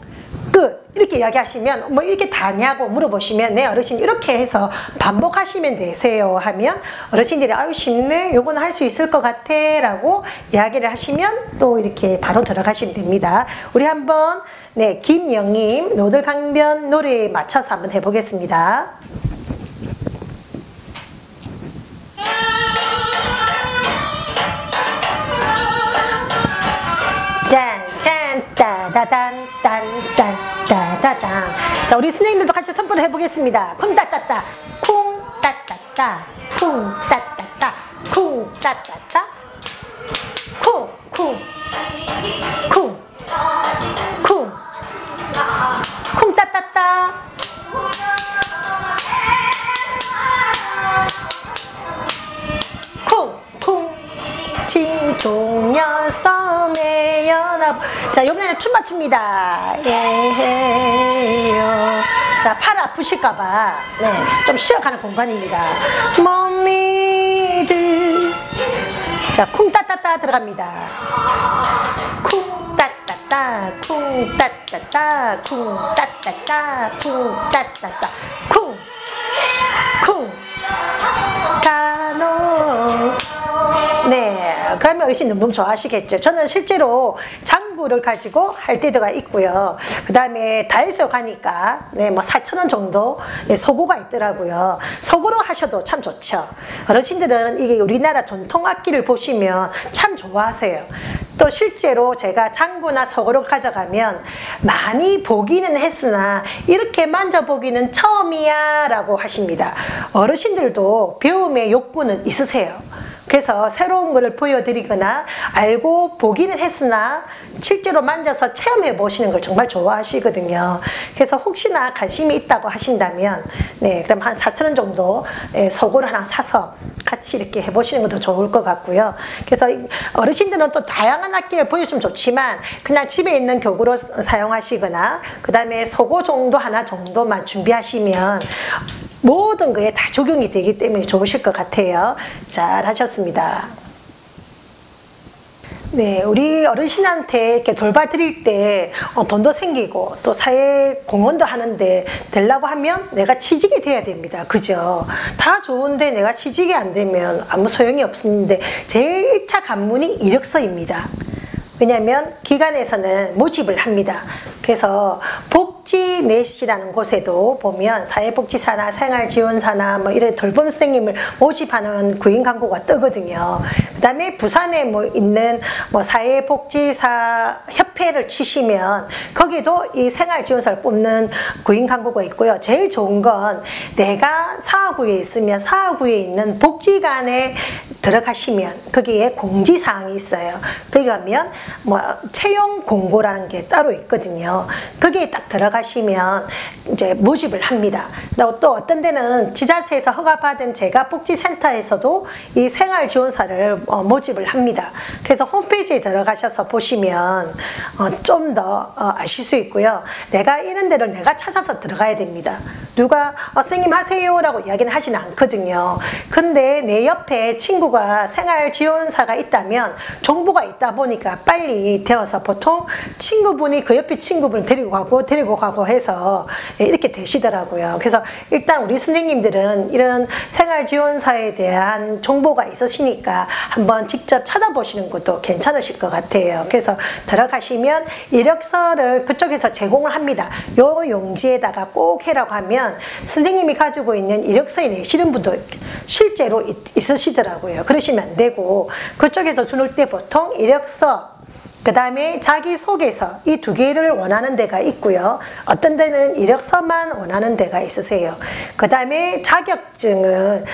끝. 이렇게 이야기하시면 뭐 이게 다냐고 물어보시면 네 어르신 이렇게 해서 반복하시면 되세요 하면 어르신들이 아유 쉽네, 요거는 할 수 있을 것 같아 라고 이야기를 하시면 또 이렇게 바로 들어가시면 됩니다. 우리 한번 네 김영님 노들강변 노래에 맞춰서 한번 해보겠습니다. 짠짠 따다단 딴딴 따다단. 자, 우리 스님들도 같이 선포를 해보겠습니다. 쿵 따따따 쿵 따따따 쿵 따따따 쿵 따따따 쿵 쿵 쿵 쿵 쿵 따따따 쿵 쿵 진동여 섬의 연합. 자, 이번에는 춤 맞춥니다. 예해요. 자, 팔 아프실까봐 네, 좀 쉬어가는 공간입니다. 몸이들. 자, 쿵 따따따 들어갑니다. 쿵 따따따 쿵 따따따 쿵 따따따 쿵 따따따 쿵 쿵 간호. 네, 그러면 어르신 너무 좋아하시겠죠. 저는 실제로 장구 가구를 가지고 할 때가 있고요. 그 다음에 다이소 가니까 네, 뭐 4,000원 정도 소고가 있더라고요. 소고로 하셔도 참 좋죠. 어르신들은 이게 우리나라 전통 악기를 보시면 참 좋아하세요. 또 실제로 제가 장구나 소고를 가져가면 많이 보기는 했으나 이렇게 만져보기는 처음이야 라고 하십니다. 어르신들도 배움의 욕구는 있으세요. 그래서 새로운 것을 보여드리거나 알고 보기는 했으나 실제로 만져서 체험해 보시는 걸 정말 좋아하시거든요. 그래서 혹시나 관심이 있다고 하신다면 네, 그럼 한 4,000원 정도 소고를 하나 사서 같이 이렇게 해보시는 것도 좋을 것 같고요. 그래서 어르신들은 또 다양한 악기를 보여주면 좋지만 그냥 집에 있는 교구로 사용하시거나 그 다음에 소고 정도 하나 정도만 준비하시면 모든 거에 다 적용이 되기 때문에 좋으실 것 같아요. 잘 하셨습니다. 네, 우리 어르신한테 이렇게 돌봐드릴 때 돈도 생기고 또 사회 공헌도 하는데 되려고 하면 내가 취직이 돼야 됩니다. 그죠? 다 좋은데 내가 취직이 안 되면 아무 소용이 없는데 제일 1차 관문이 이력서입니다. 왜냐하면 기관에서는 모집을 합니다. 그래서 복지넷이라는 곳에도 보면 사회복지사나 생활지원사나 뭐 이런 돌봄 선생님을 모집하는 구인 광고가 뜨거든요. 그 다음에 부산에 뭐 있는 뭐 사회복지사 협회를 치시면 거기도 이 생활지원사를 뽑는 구인 광고가 있고요. 제일 좋은 건 내가 사하구에 있으면 사하구에 있는 복지관에 들어가시면 거기에 공지사항이 있어요. 거기 가면 뭐 채용 공고라는 게 따로 있거든요. 거기에 딱 들어가시면 이제 모집을 합니다. 또 어떤 데는 지자체에서 허가받은 재가복지센터에서도 이 생활지원사를 모집을 합니다. 그래서 홈페이지에 들어가셔서 보시면 좀 더 아실 수 있고요. 내가 이런 데를 내가 찾아서 들어가야 됩니다. 누가 선생님 하세요 라고 이야기는 하지는 않거든요. 근데 내 옆에 친구가 생활지원사가 있다면 정보가 있다 보니까 빨리 되어서 보통 친구분이 그 옆에 친구분을 데리고 가고 해서 이렇게 되시더라고요. 그래서 일단 우리 선생님들은 이런 생활지원사에 대한 정보가 있으시니까 한번 직접 찾아보시는 것도 괜찮으실 것 같아요. 그래서 들어가시면 이력서를 그쪽에서 제공을 합니다. 요 용지에다가 꼭 해라고 하면 선생님이 가지고 있는 이력서에 내시는 분도 실제로 있으시더라고요. 그러시면 안 되고 그쪽에서 주는 때 보통 이력서 그 다음에 자기소개서 이 두 개를 원하는 데가 있고요. 어떤 데는 이력서만 원하는 데가 있으세요. 그 다음에 자격증을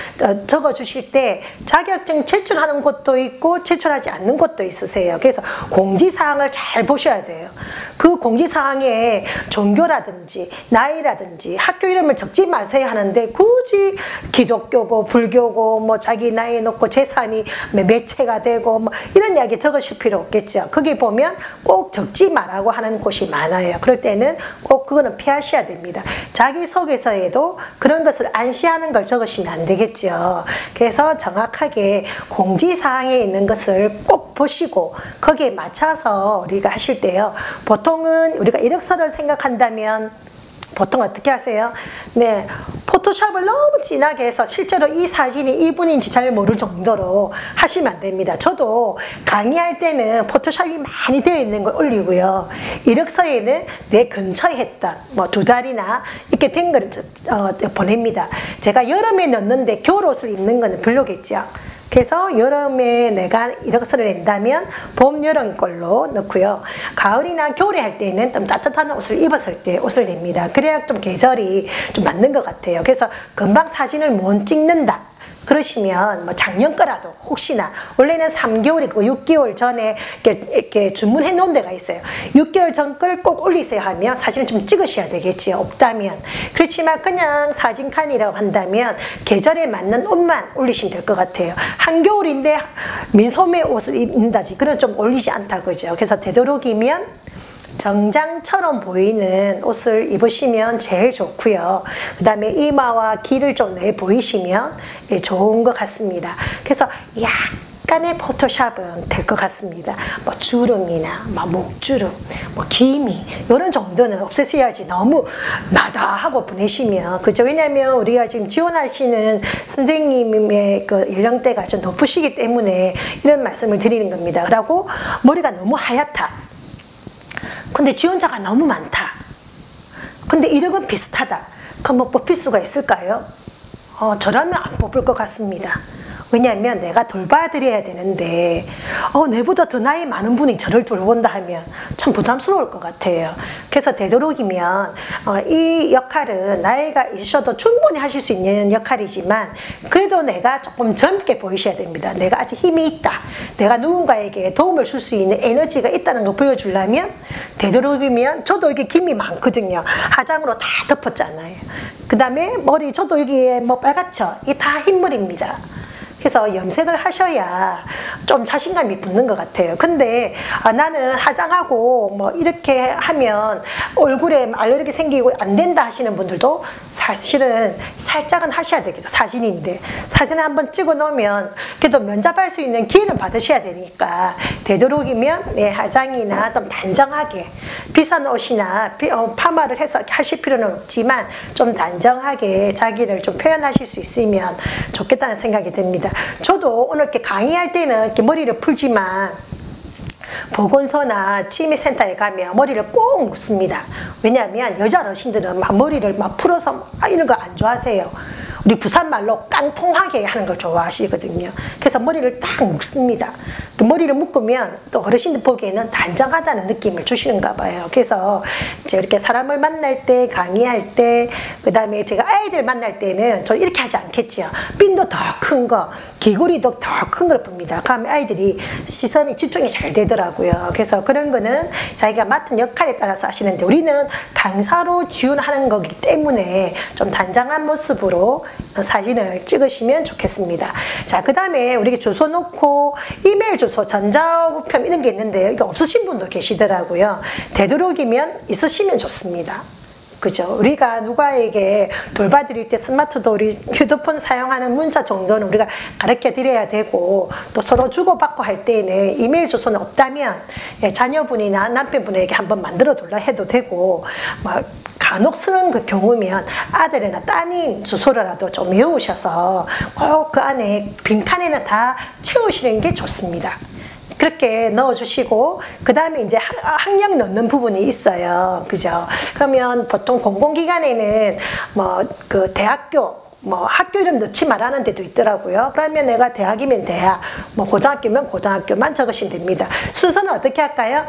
적어주실 때 자격증 제출하는 곳도 있고 제출하지 않는 곳도 있으세요. 그래서 공지사항을 잘 보셔야 돼요. 그 공지사항에 종교라든지 나이라든지 학교 이름을 적지 마세요 하는데 굳이 기독교고 불교고 뭐 자기 나이 놓고 재산이 몇 채가 되고 뭐 이런 이야기 적으실 필요 없겠죠. 거기 보면 꼭 적지 말라고 하는 곳이 많아요. 그럴 때는 꼭 그거는 피하셔야 됩니다. 자기소개서에도 그런 것을 안시하는 걸 적으시면 안 되겠죠. 그래서 정확하게 공지사항에 있는 것을 꼭 보시고 거기에 맞춰서 우리가 하실 때요. 보통은 우리가 이력서를 생각한다면 보통 어떻게 하세요? 네, 포토샵을 너무 진하게 해서 실제로 이 사진이 이분인지 잘 모를 정도로 하시면 안 됩니다. 저도 강의할 때는 포토샵이 많이 되어 있는 걸 올리고요. 이력서에는 내 근처에 했던 뭐 2달이나 이렇게 된 걸 보냅니다. 제가 여름에 넣는데 겨울 옷을 입는 거는 별로겠죠. 그래서 여름에 내가 이력서를 낸다면 봄, 여름 걸로 넣고요. 가을이나 겨울에 할 때는 좀 따뜻한 옷을 입었을 때 옷을 냅니다. 그래야 좀 계절이 좀 맞는 것 같아요. 그래서 금방 사진을 못 찍는다. 그러시면 뭐 작년 거라도 혹시나 원래는 3개월이고 6개월 전에 이렇게 주문해 놓은 데가 있어요. 6개월 전 걸 꼭 올리세요 하면 사진을 좀 찍으셔야 되겠지요. 없다면. 그렇지만 그냥 사진칸이라고 한다면 계절에 맞는 옷만 올리시면 될 것 같아요. 한겨울인데 민소매 옷을 입는다지 그런 좀 올리지 않다 그죠. 그래서 되도록이면 정장처럼 보이는 옷을 입으시면 제일 좋고요. 그 다음에 이마와 귀를 좀 내 보이시면 좋은 것 같습니다. 그래서 약간의 포토샵은 될 것 같습니다. 뭐 주름이나 뭐 목주름, 뭐 기미 이런 정도는 없애셔야지 너무 나다 하고 보내시면 그죠. 왜냐하면 우리가 지금 지원하시는 선생님의 그 연령대가 좀 높으시기 때문에 이런 말씀을 드리는 겁니다. 그리고 머리가 너무 하얗다. 근데 지원자가 너무 많다. 근데 이력은 비슷하다. 그럼 뭐 뽑힐 수가 있을까요? 저라면 안 뽑을 것 같습니다. 왜냐하면 내가 돌봐드려야 되는데 내보다 더 나이 많은 분이 저를 돌본다 하면 참 부담스러울 것 같아요. 그래서 되도록이면 이 역할은 나이가 있어도 충분히 하실 수 있는 역할이지만 그래도 내가 조금 젊게 보이셔야 됩니다. 내가 아직 힘이 있다. 내가 누군가에게 도움을 줄 수 있는 에너지가 있다는 걸 보여주려면 되도록이면 저도 이렇게 김이 많거든요. 화장으로 다 덮었잖아요. 그 다음에 머리 저도 여기에 뭐 빨갛죠? 이게 다 흰물입니다. 그래서 염색을 하셔야 좀 자신감이 붙는 것 같아요. 근데 나는 화장하고 뭐 이렇게 하면 얼굴에 알레르기 생기고 안 된다 하시는 분들도 사실은 살짝은 하셔야 되겠죠. 사진인데 사진을 한번 찍어 놓으면 그래도 면접할 수 있는 기회는 받으셔야 되니까 되도록이면 화장이나 좀 단정하게 비싼 옷이나 파마를 해서 하실 필요는 없지만 좀 단정하게 자기를 좀 표현하실 수 있으면 좋겠다는 생각이 듭니다. 저도 오늘 이렇게 강의할 때는 이렇게 머리를 풀지만 보건소나 치매센터에 가면 머리를 꼭 묶습니다. 왜냐하면 여자 어르신들은 막 머리를 막 풀어서 이런 거 안 좋아하세요. 우리 부산말로 깡통하게 하는 걸 좋아하시거든요. 그래서 머리를 딱 묶습니다. 그 머리를 묶으면 또 어르신들 보기에는 단정하다는 느낌을 주시는가 봐요. 그래서 이제 이렇게 사람을 만날 때, 강의할 때, 그 다음에 제가 아이들 만날 때는 저 이렇게 하지 않겠죠. 핀도 더 큰 거, 귀걸이도 더 큰 걸 봅니다. 그러면 아이들이 시선이 집중이 잘 되더라고요. 그래서 그런 거는 자기가 맡은 역할에 따라서 하시는데 우리는 강사로 지원하는 거기 때문에 좀 단정한 모습으로 사진을 찍으시면 좋겠습니다. 자, 그 다음에 우리 주소 놓고 이메일 주소, 전자우편 이런 게 있는데 이게 없으신 분도 계시더라고요. 되도록이면 있으시면 좋습니다. 그죠? 우리가 누가에게 돌봐드릴 때 스마트도 우리 휴대폰 사용하는 문자 정도는 우리가 가르쳐 드려야 되고 또 서로 주고받고 할 때에는 이메일 주소는 없다면 자녀분이나 남편분에게 한번 만들어 둘라 해도 되고 간혹 쓰는 그 경우면 아들이나 따님 주소라도 좀 외우셔서 꼭 그 안에 빈칸에는 다 채우시는 게 좋습니다. 그렇게 넣어주시고 그 다음에 이제 학력 넣는 부분이 있어요. 그죠? 그러면 보통 공공기관에는 뭐 그 대학교 학교 이름 넣지 말라는 데도 있더라고요. 그러면 내가 대학이면 대학, 고등학교면 고등학교만 적으시면 됩니다. 순서는 어떻게 할까요?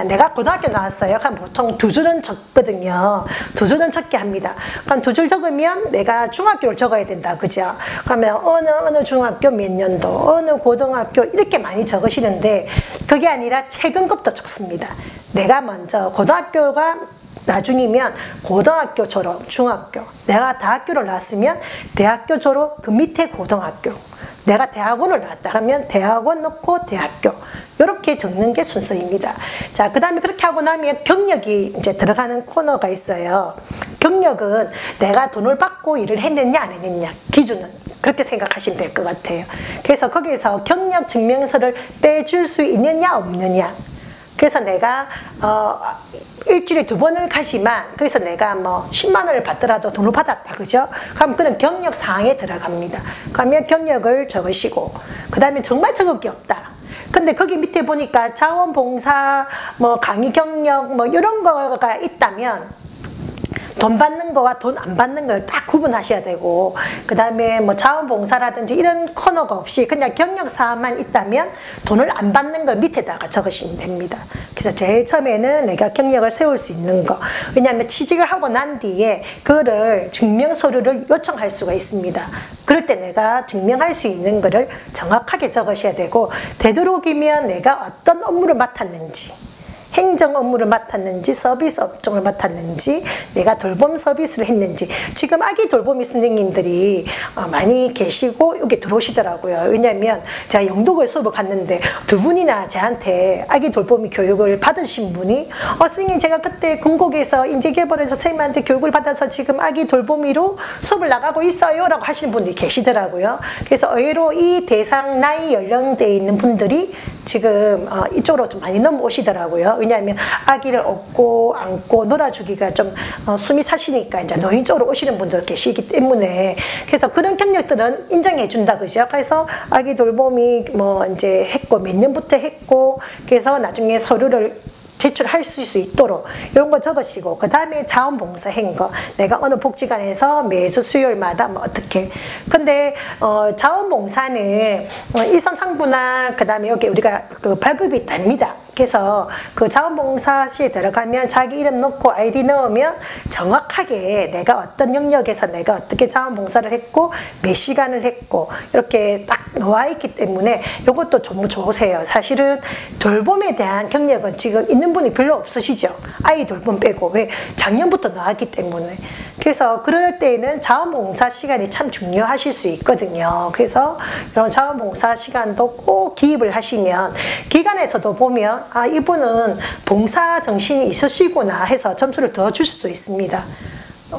내가 고등학교 나왔어요. 그럼 보통 2줄은 적거든요. 2줄은 적게 합니다. 그럼 2줄 적으면 내가 중학교를 적어야 된다. 그죠? 그러면 어느 중학교 몇 년도, 어느 고등학교 이렇게 많이 적으시는데 그게 아니라 최근급도 적습니다. 내가 먼저 고등학교가 나중이면 고등학교 졸업, 중학교, 내가 대학교를 나왔으면 대학교 졸업, 그 밑에 고등학교, 내가 대학원을 나왔다 하면 대학원 넣고 대학교 이렇게 적는 게 순서입니다. 자, 그 다음에 그렇게 하고 나면 경력이 이제 들어가는 코너가 있어요. 경력은 내가 돈을 받고 일을 했느냐 안 했느냐 기준은 그렇게 생각하시면 될 것 같아요. 그래서 거기에서 경력 증명서를 떼줄 수 있느냐 없느냐. 그래서 내가 일주일에 2번을 가지만 거기서 내가 10만 원을 받더라도 돈을 받았다. 그죠? 그럼 그런 경력 사항에 들어갑니다. 그러면 경력을 적으시고 그 다음에 정말 적을 게 없다. 근데 거기 밑에 보니까 자원봉사, 강의 경력 이런 거가 있다면 돈 받는 거와 돈 안 받는 걸 딱 구분하셔야 되고 그 다음에 자원봉사라든지 이런 코너가 없이 그냥 경력사항만 있다면 돈을 안 받는 걸 밑에다가 적으시면 됩니다. 그래서 제일 처음에는 내가 경력을 세울 수 있는 거, 왜냐하면 취직을 하고 난 뒤에 그거를 증명서류를 요청할 수가 있습니다. 그럴 때 내가 증명할 수 있는 거를 정확하게 적으셔야 되고 되도록이면 내가 어떤 업무를 맡았는지, 행정 업무를 맡았는지 서비스 업종을 맡았는지 내가 돌봄 서비스를 했는지. 지금 아기 돌보미 선생님들이 많이 계시고 여기 들어오시더라고요. 왜냐하면 제가 영도구에 수업을 갔는데 2분이나 저한테 아기 돌보미 교육을 받으신 분이 선생님 제가 그때 금곡에서 인재개발에서 선생님한테 교육을 받아서 지금 아기 돌보미로 수업을 나가고 있어요 라고 하시는 분들이 계시더라고요. 그래서 의외로 이 대상 나이 연령대에 있는 분들이 지금 이쪽으로 좀 많이 넘어오시더라고요. 왜냐하면 아기를 업고 안고 놀아주기가 좀 숨이 차시니까 이제 노인 쪽으로 오시는 분들 계시기 때문에 그래서 그런 경력들은 인정해 준다. 그죠? 그래서 아기 돌봄이 이제 했고 몇 년부터 했고 그래서 나중에 서류를 제출할 수 있도록 이런 거 적으시고, 그 다음에 자원봉사한 거, 내가 어느 복지관에서 매주 수요일마다 뭐 어떻게. 근데 자원봉사는 일선상부나 그 다음에 여기 우리가 그 발급이 됩니다. 그래서 그 자원봉사시에 들어가면 자기 이름 넣고 아이디 넣으면 정확하게 내가 어떤 영역에서 내가 어떻게 자원봉사를 했고 몇 시간을 했고 이렇게 딱 나와 있기 때문에 이것도 좀 좋으세요. 사실은 돌봄에 대한 경력은 지금 있는 분이 별로 없으시죠. 아이 돌봄 빼고. 왜? 작년부터 나왔기 때문에. 그래서 그럴 때에는 자원봉사 시간이 참 중요하실 수 있거든요. 그래서 이런 자원봉사 시간도 꼭 기입을 하시면 기관에서도 보면 아, 이분은 봉사 정신이 있으시구나 해서 점수를 더 주실 수 있습니다.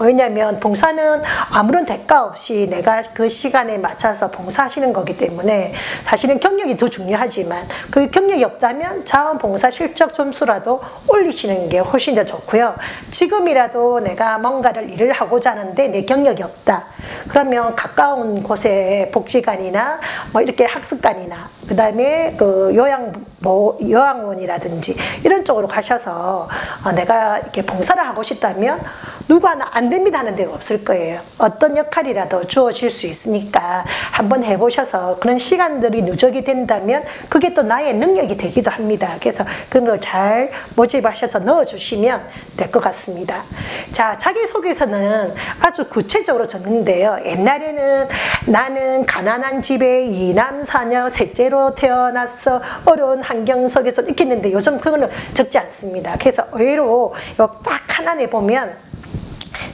왜냐하면 봉사는 아무런 대가 없이 내가 그 시간에 맞춰서 봉사하시는 거기 때문에 사실은 경력이 더 중요하지만 그 경력이 없다면 자원봉사 실적 점수라도 올리시는 게 훨씬 더 좋고요. 지금이라도 내가 뭔가를 일을 하고자 하는데 내 경력이 없다. 그러면 가까운 곳에 복지관이나 뭐 이렇게 학습관이나 그 다음에 그 요양원이라든지 이런 쪽으로 가셔서 내가 이렇게 봉사를 하고 싶다면 누구 하나 안 됩니다 하는 데가 없을 거예요. 어떤 역할이라도 주어질 수 있으니까 한번 해보셔서 그런 시간들이 누적이 된다면 그게 또 나의 능력이 되기도 합니다. 그래서 그런 걸 잘 모집하셔서 넣어주시면 될 것 같습니다. 자, 자기소개서는 아주 구체적으로 적는데요. 옛날에는 나는 가난한 집에 2남 4녀 셋째로 태어났어 어려운 환경 속에서 이렇게 했는데 요즘 그거는 적지 않습니다. 그래서 의외로 딱 하나 내보면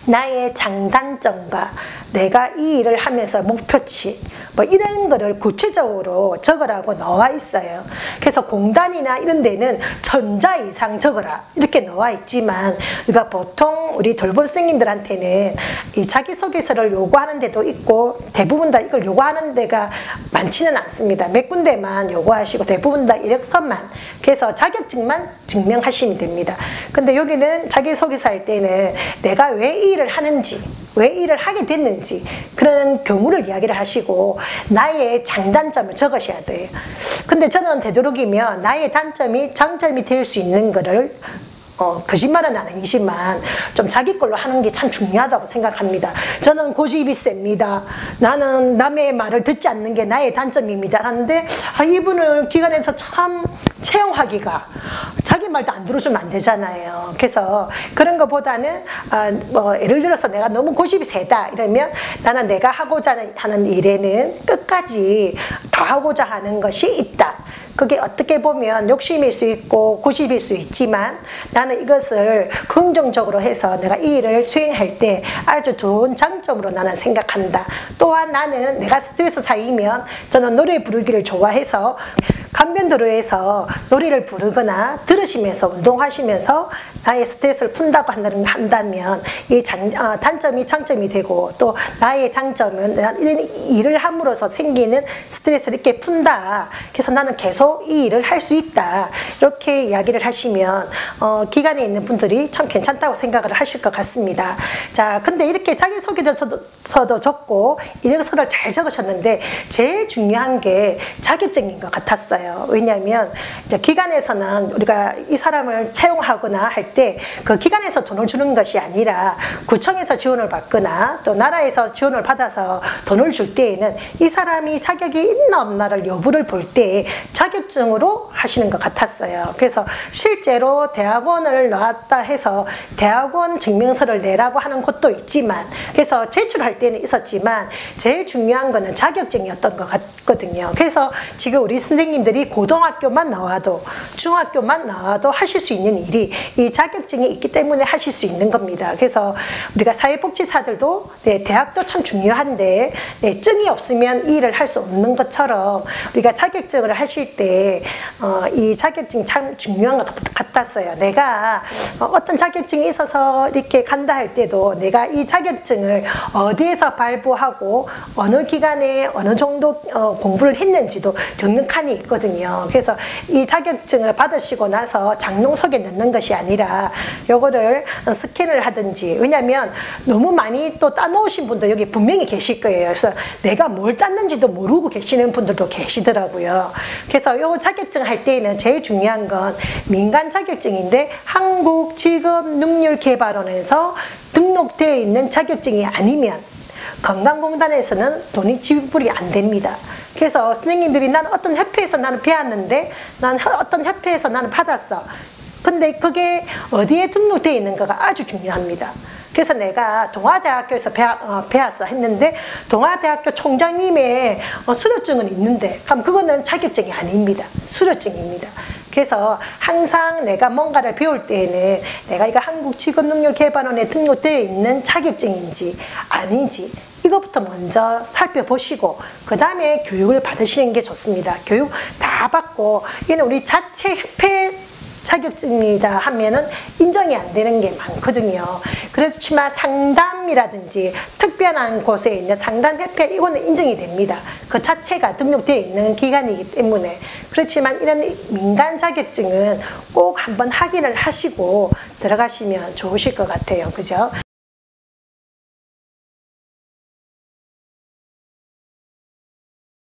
나의 장단점과 내가 이 일을 하면서 목표치 뭐 이런 거를 구체적으로 적으라고 나와 있어요. 그래서 공단이나 이런 데는 1000자 이상 적어라 이렇게 나와 있지만 우리가 보통 우리 돌봄 선생님들한테는 이 자기소개서를 요구하는 데도 있고 대부분 다 이걸 요구하는 데가 많지는 않습니다. 몇 군데만 요구하시고 대부분 다 이력서만, 그래서 자격증만 증명하시면 됩니다. 근데 여기는 자기소개서 할 때는 내가 왜 이 일을 하는지, 왜 일을 하게 됐는지 그런 경우를 이야기를 하시고 나의 장단점을 적으셔야 돼요. 근데 저는 되도록이면 나의 단점이 장점이 될 수 있는 거를 거짓말은 아니지만 좀 자기 걸로 하는 게 참 중요하다고 생각합니다. 저는 고집이 셉니다. 나는 남의 말을 듣지 않는 게 나의 단점입니다. 하는데 이분을 기관에서 참 채용하기가 자기 말도 안 들어주면 안 되잖아요. 그래서 그런 것보다는 뭐 예를 들어서 내가 너무 고집이 세다 이러면 나는 내가 하고자 하는 일에는 끝까지 다 하고자 하는 것이 있다. 그게 어떻게 보면 욕심일 수 있고 고집일 수 있지만 나는 이것을 긍정적으로 해서 내가 이 일을 수행할 때 아주 좋은 장점으로 나는 생각한다. 또한 나는 내가 스트레스 쌓이면 저는 노래 부르기를 좋아해서 강변도로에서 노래를 부르거나 들으시면서 운동하시면서 나의 스트레스를 푼다고 한다면 이 단점이 장점이 되고 또 나의 장점은 이런 일을 함으로써 생기는 스트레스를 이렇게 푼다. 그래서 나는 계속 이 일을 할 수 있다. 이렇게 이야기를 하시면 기관에 있는 분들이 참 괜찮다고 생각을 하실 것 같습니다. 자, 근데 이렇게 자기소개서도 적고 이력서를 잘 적으셨는데 제일 중요한 게 자격증인 것 같았어요. 왜냐하면 이제 기관에서는 우리가 이 사람을 채용하거나 할 때 그 기관에서 돈을 주는 것이 아니라 구청에서 지원을 받거나 또 나라에서 지원을 받아서 돈을 줄 때에는 이 사람이 자격이 있나 없나를 여부를 볼 때 자격증으로 하시는 것 같았어요. 그래서 실제로 대학원을 나왔다 해서 대학원 증명서를 내라고 하는 곳도 있지만, 그래서 제출할 때는 있었지만 제일 중요한 거는 자격증이었던 것 같거든요. 그래서 지금 우리 선생님들이 고등학교만 나와도 중학교만 나와도 하실 수 있는 일이 이 자격증이 있기 때문에 하실 수 있는 겁니다. 그래서 우리가 사회복지사들도 대학도 참 중요한데 증이 없으면 이 일을 할 수 없는 것처럼 우리가 자격증을 하실 때 이 자격증이 참 중요한 것 같았어요. 내가 어떤 자격증이 있어서 이렇게 간다 할 때도 내가 이 자격증을 어디에서 발부하고 어느 기간에 어느 정도 공부를 했는지도 적는 칸이 있거든요. 많거든요. 그래서 이 자격증을 받으시고 나서 장롱속에 넣는 것이 아니라 요거를 스캔을 하든지, 왜냐하면 너무 많이 또 따놓으신 분도 여기 분명히 계실 거예요. 그래서 내가 뭘 땄는지도 모르고 계시는 분들도 계시더라고요. 그래서 요 자격증 할 때에는 제일 중요한 건 민간 자격증인데 한국직업능률개발원에서 등록되어 있는 자격증이 아니면 건강공단에서는 돈이 지불이 안 됩니다. 그래서 선생님들이 나는 어떤 협회에서 나는 배웠는데, 나는 어떤 협회에서 나는 받았어. 근데 그게 어디에 등록되어 있는가가 아주 중요합니다. 그래서 내가 동아대학교에서 배웠어 했는데 동아대학교 총장님의 수료증은 있는데, 그럼 그거는 자격증이 아닙니다. 수료증입니다. 그래서 항상 내가 뭔가를 배울 때에는 내가 이거 한국직업능력개발원에 등록되어 있는 자격증인지 아닌지 이것부터 먼저 살펴보시고 그 다음에 교육을 받으시는 게 좋습니다. 교육 다 받고 이는 우리 자체 협회 자격증이다 하면은 인정이 안 되는 게 많거든요. 그렇지만 상담이라든지 특별한 곳에 있는 상담협회 이거는 인정이 됩니다. 그 자체가 등록되어 있는 기관이기 때문에. 그렇지만 이런 민간 자격증은 꼭 한번 확인을 하시고 들어가시면 좋으실 것 같아요. 그죠?